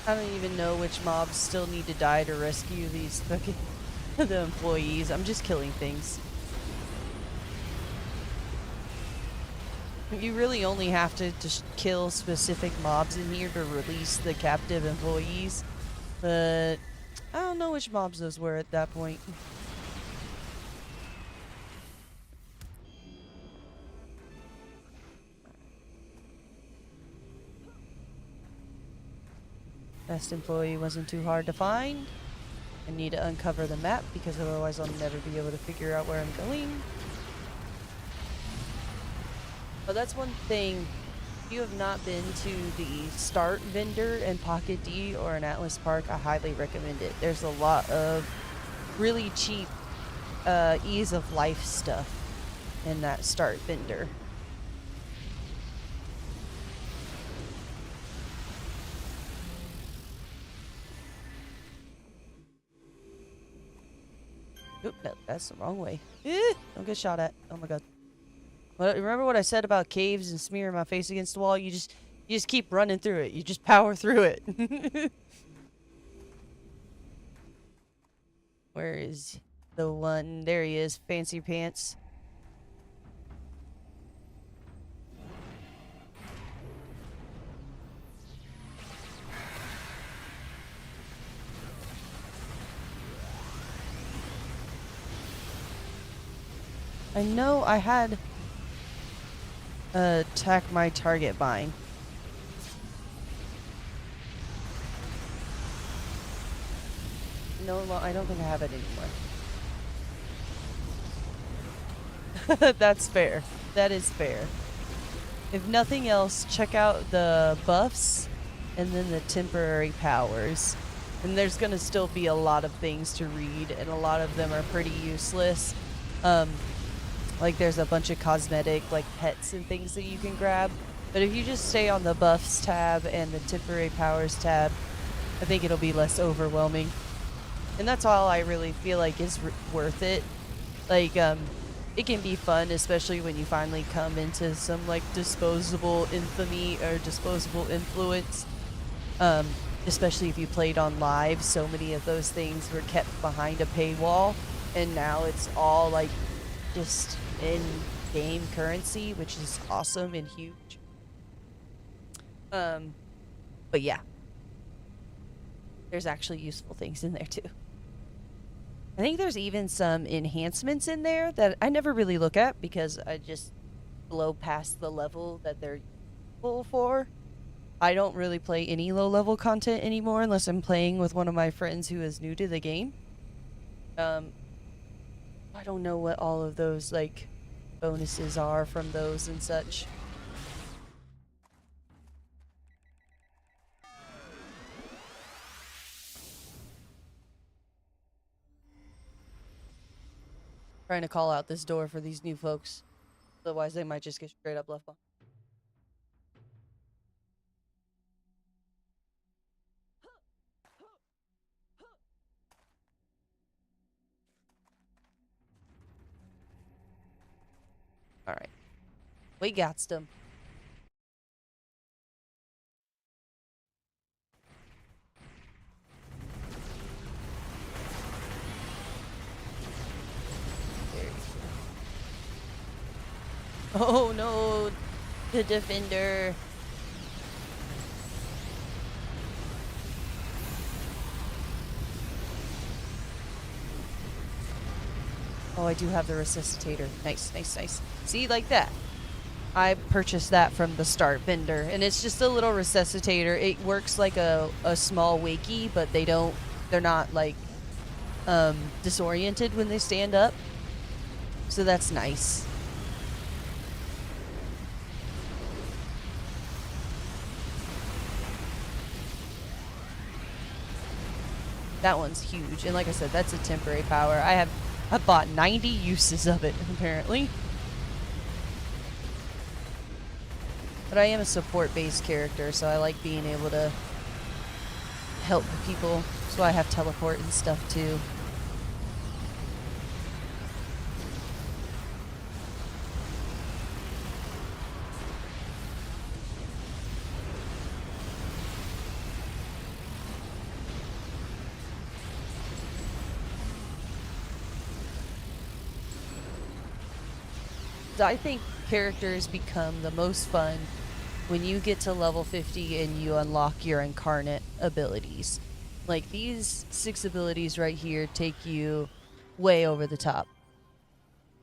I don't even know which mobs still need to die to rescue these fucking the employees. I'm just killing things. You really only have to just kill specific mobs in here to release the captive employees. But I don't know which mobs those were at that point. Best employee wasn't too hard to find. I need to uncover the map because otherwise I'll never be able to figure out where I'm going. But that's one thing. If you have not been to the Start vendor in Pocket D or in Atlas Park, I highly recommend it. There's a lot of really cheap ease of life stuff in that Start vendor. Oop, no, that's the wrong way. Don't get shot at. Oh my god. Well, remember what I said about caves and smearing my face against the wall? You just keep running through it. You just power through it. Where is the one? There he is. Fancy pants. I know I had attack my target bind. No, I don't think I have it anymore. That's fair. That is fair. If nothing else, check out the buffs and then the temporary powers. And there's going to still be a lot of things to read, and a lot of them are pretty useless. Like there's a bunch of cosmetic, like pets and things that you can grab. But if you just stay on the buffs tab and the temporary powers tab, I think it'll be less overwhelming. And that's all I really feel like is worth it. Like, it can be fun, especially when you finally come into some like disposable infamy or disposable influence. Especially if you played on live, so many of those things were kept behind a paywall, and now it's all like just in-game currency, which is awesome and huge. But yeah, there's actually useful things in there too. I think there's even some enhancements in there that I never really look at because I just blow past the level that they're useful for. I don't really play any low-level content anymore unless I'm playing with one of my friends who is new to the game. I don't know what all of those, like, bonuses are from those and such. Trying to call out this door for these new folks. Otherwise, they might just get straight up left behind. Alright. We got them. Oh no, the defender. Oh, I do have the resuscitator. Nice, nice, nice. See, like that. I purchased that from the start vendor, and it's just a little resuscitator. It works like a small wakey, but they're not like disoriented when they stand up. So that's nice. That one's huge. And like I said, that's a temporary power. I bought 90 uses of it, apparently. But I am a support-based character, so I like being able to help people. So I have teleport and stuff too. I think characters become the most fun when you get to level 50 and you unlock your incarnate abilities. Like these 6 abilities right here take you way over the top.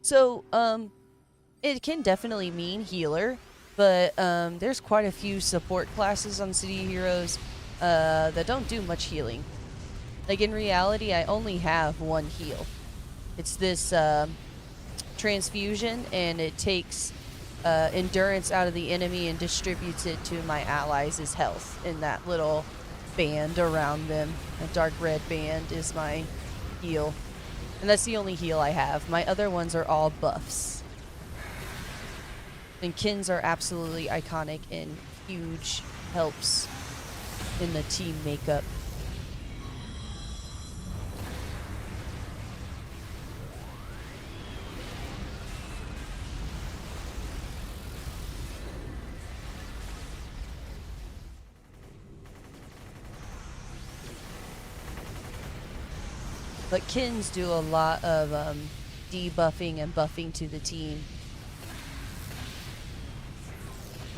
So, it can definitely mean healer, but there's quite a few support classes on City of Heroes that don't do much healing. Like in reality, I only have one heal. It's this transfusion, and it takes endurance out of the enemy and distributes it to my allies as health in that little band around them. A dark red band is my heal. And that's the only heal I have. My other ones are all buffs. And Kins are absolutely iconic and huge helps in the team makeup. But Kins do a lot of debuffing and buffing to the team.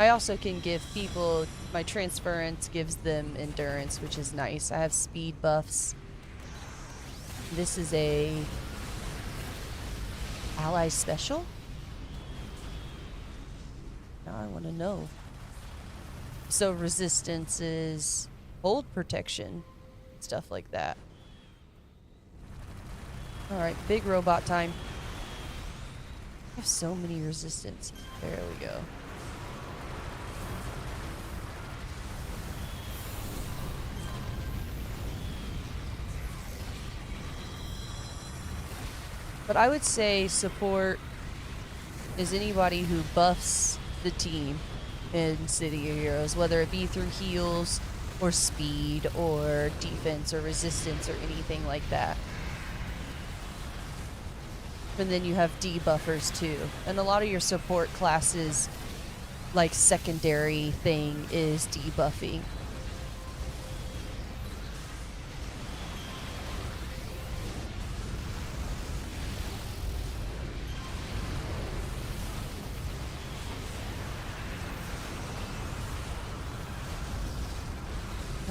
I also can give people, my transference gives them endurance, which is nice. I have speed buffs. This is a ally special? Now I want to know. So resistance is hold protection, stuff like that. Alright, big robot time. I have so many resistance. There we go. But I would say support is anybody who buffs the team in City of Heroes, whether it be through heals or speed or defense or resistance or anything like that. And then you have debuffers too. And a lot of your support classes, like secondary thing, is debuffing.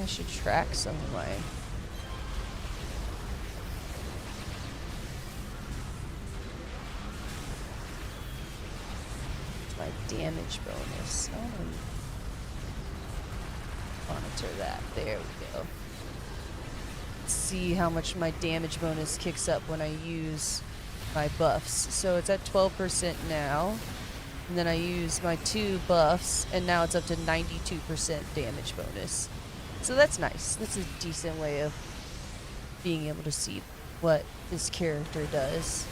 I should track some of my... my damage bonus. I want to monitor that. There we go. Let's see how much my damage bonus kicks up when I use my buffs. So it's at 12% now. And then I use my 2 buffs, and now it's up to 92% damage bonus. So that's nice. That's a decent way of being able to see what this character does.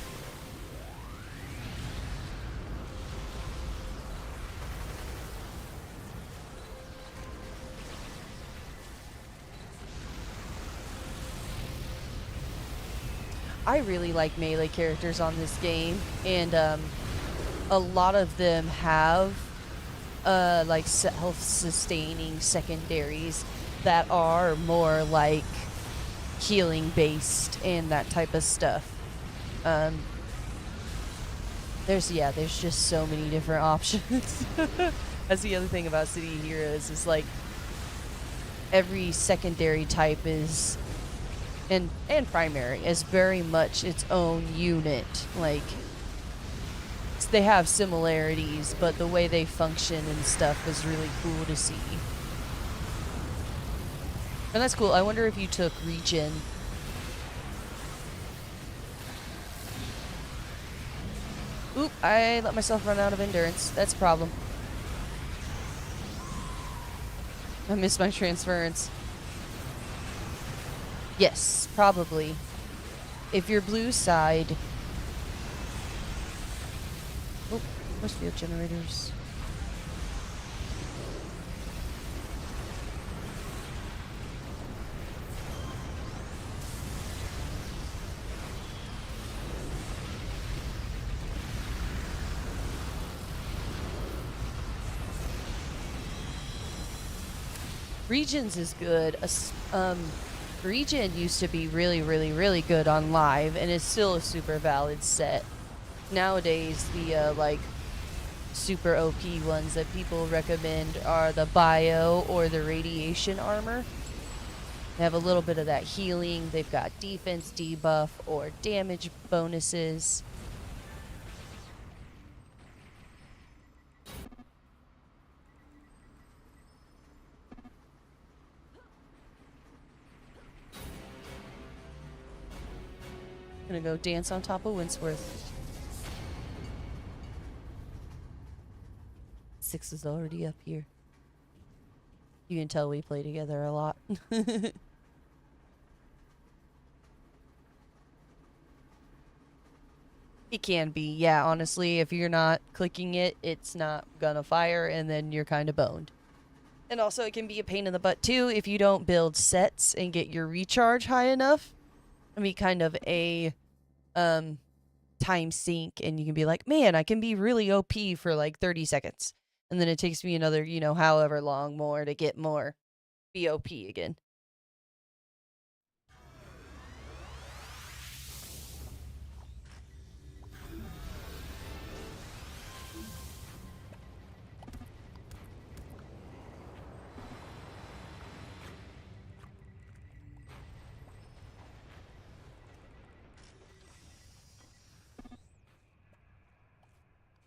I really like melee characters on this game, and a lot of them have like self-sustaining secondaries that are more like healing based and that type of stuff. There's just so many different options. That's the other thing about City Heroes is like every secondary type is and primary is very much its own unit. Like they have similarities, but the way they function and stuff is really cool to see. And that's cool. I wonder if you took regen. Oop, I let myself run out of endurance. That's a problem. I missed my transference. Yes, probably. If you're blue side... Oh, force field generators. Regions is good. Regen used to be really, really, really good on live, and it's still a super valid set. Nowadays, the like super OP ones that people recommend are the bio or the radiation armor. They have a little bit of that healing. They've got defense debuff or damage bonuses. Gonna go dance on top of Winsworth. 6 is already up here. You can tell we play together a lot. It can be, yeah, honestly. If you're not clicking it, it's not gonna fire, and then you're kind of boned. And also, it can be a pain in the butt, too, if you don't build sets and get your recharge high enough. I mean, kind of a time sink, and you can be like, man, I can be really OP for like 30 seconds. And then it takes me another, however long more to get more BOP again.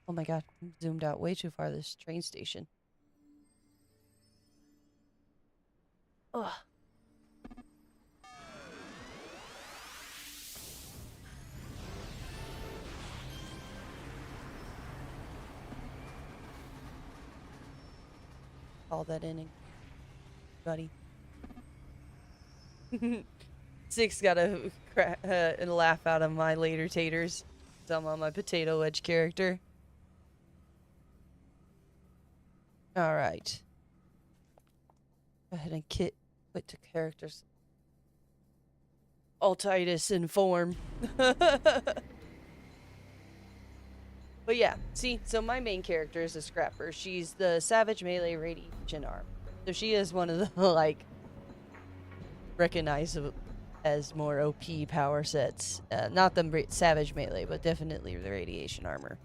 Oh my god, I'm zoomed out way too far, this train station. Ugh. call that in, buddy. Six got a laugh out of my later taters. So I'm on my potato wedge character. All right. Go ahead and quit to characters. Altitis in form. But yeah, see, so my main character is a scrapper. She's the Savage Melee Radiation Arm. So she is one of the, like, recognizable as more OP power sets. Not the Savage Melee, but definitely the Radiation Armor.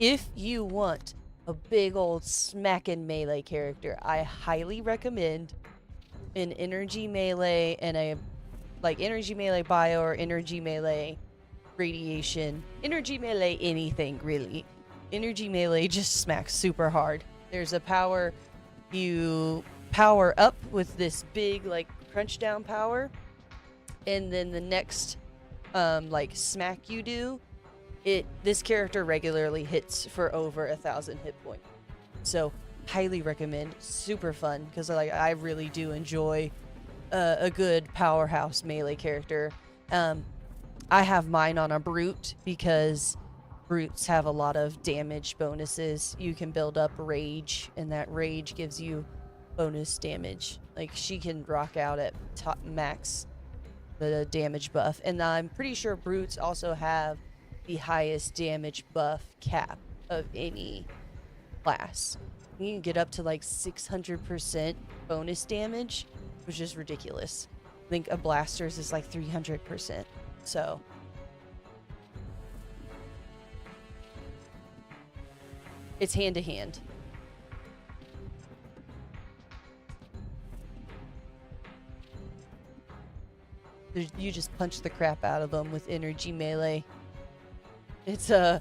If you want a big old smacking melee character, I highly recommend an Energy Melee and a, like, Energy Melee Bio or Energy Melee Radiation. Energy Melee anything, really. Energy Melee just smacks super hard. There's a power you power up with this big, like, crunch down power, and then the next like smack you do, this character regularly hits for over 1,000 hit points. So highly recommend. Super fun because I really do enjoy a good powerhouse melee character. I have mine on a brute because brutes have a lot of damage bonuses. You can build up rage, and that rage gives you bonus damage. Like, she can rock out at top max the damage buff, and I'm pretty sure brutes also have the highest damage buff cap of any class. You can get up to like 600% bonus damage, which is ridiculous. I think a blaster's is like 300%. So it's hand to hand. You just punch the crap out of them with Energy Melee. It's your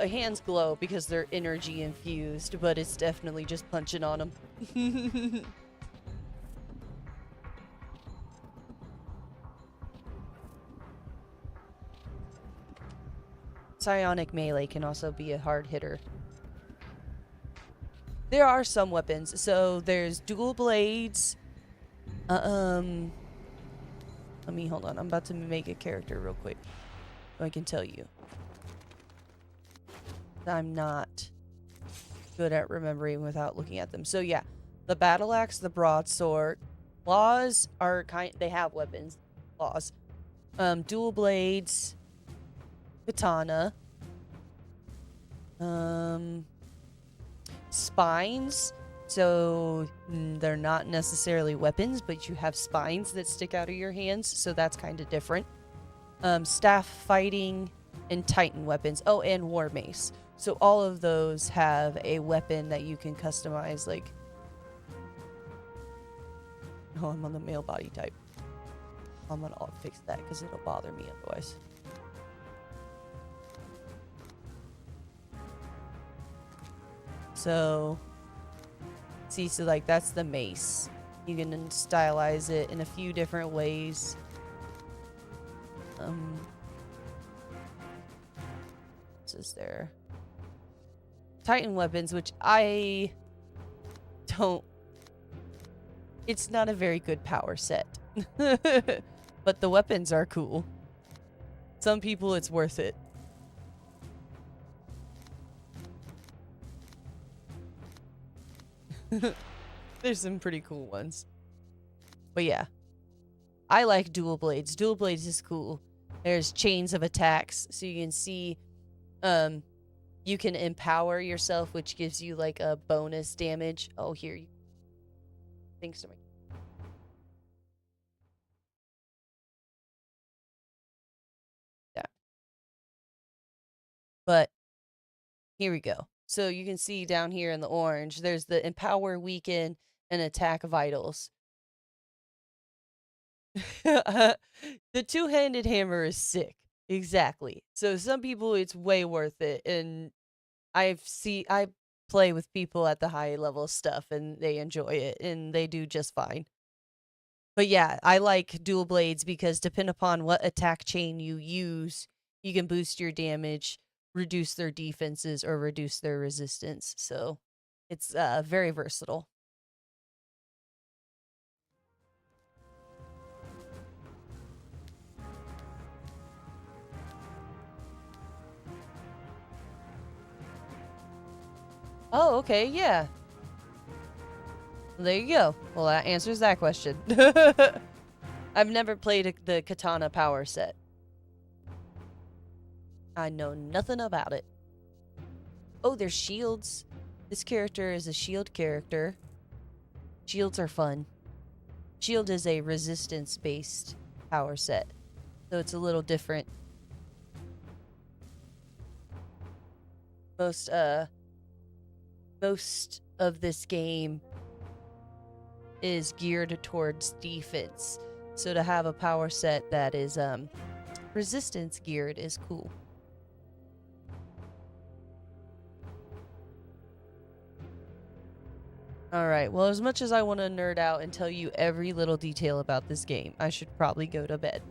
hands glow because they're energy infused, but it's definitely just punching on them. Psionic Melee can also be a hard hitter. There are some weapons. So there's dual blades. Let me hold on. I'm about to make a character real quick so I can tell you. I'm not good at remembering without looking at them. So yeah, the battle axe, the broadsword, claws are they have weapons. Claws. Dual blades, katana, spines. So they're not necessarily weapons, but you have spines that stick out of your hands, so that's kind of different. Staff fighting and titan weapons. Oh, and war mace. So all of those have a weapon that you can customize, like... Oh, I'm on the male body type. I'm gonna fix that because it'll bother me otherwise. So... See, so like that's the mace. You can stylize it in a few different ways. This is there. Titan weapons, which I don't... It's not a very good power set. But the weapons are cool. Some people, it's worth it. There's some pretty cool ones. But yeah. I like dual blades. Dual blades is cool. There's chains of attacks, so you can see you can empower yourself, which gives you like a bonus damage. Oh, here. Thanks to me. Yeah. But here we go. So you can see down here in the orange, there's the empower, weaken, and attack vitals. The two-handed hammer is sick. Exactly. So some people, it's way worth it, and I play with people at the high level stuff, and they enjoy it, and they do just fine. But yeah, I like dual blades because depending upon what attack chain you use, you can boost your damage, reduce their defenses, or reduce their resistance. So It's very versatile. Oh, okay, yeah. There you go. Well, that answers that question. I've never played the katana power set. I know nothing about it. Oh, there's shields. This character is a shield character. Shields are fun. Shield is a resistance-based power set, so it's a little different. Most of this game is geared towards defense. So to have a power set that is resistance geared is cool. Alright, well, as much as I want to nerd out and tell you every little detail about this game, I should probably go to bed.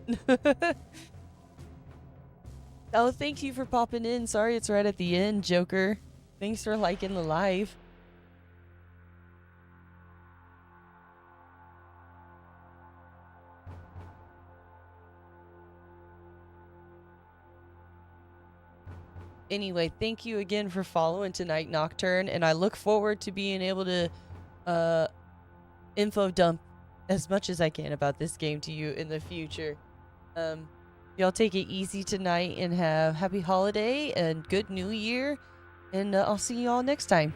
Oh, thank you for popping in. Sorry it's right at the end, Joker. Thanks for liking the live. Anyway, thank you again for following tonight, Nocturne, and I look forward to being able to info dump as much as I can about this game to you in the future. Y'all take it easy tonight and have happy holiday and good new year, and I'll see y'all next time.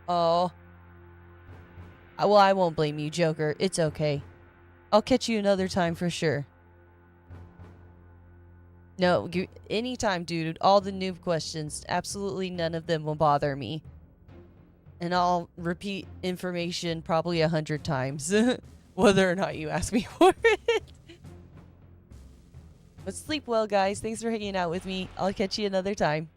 Oh, well, I won't blame you, Joker. It's okay. I'll catch you another time for sure. No, anytime, dude. All the noob questions, absolutely none of them will bother me. And I'll repeat information probably 100 times, whether or not you ask me for it. But sleep well, guys. Thanks for hanging out with me. I'll catch you another time.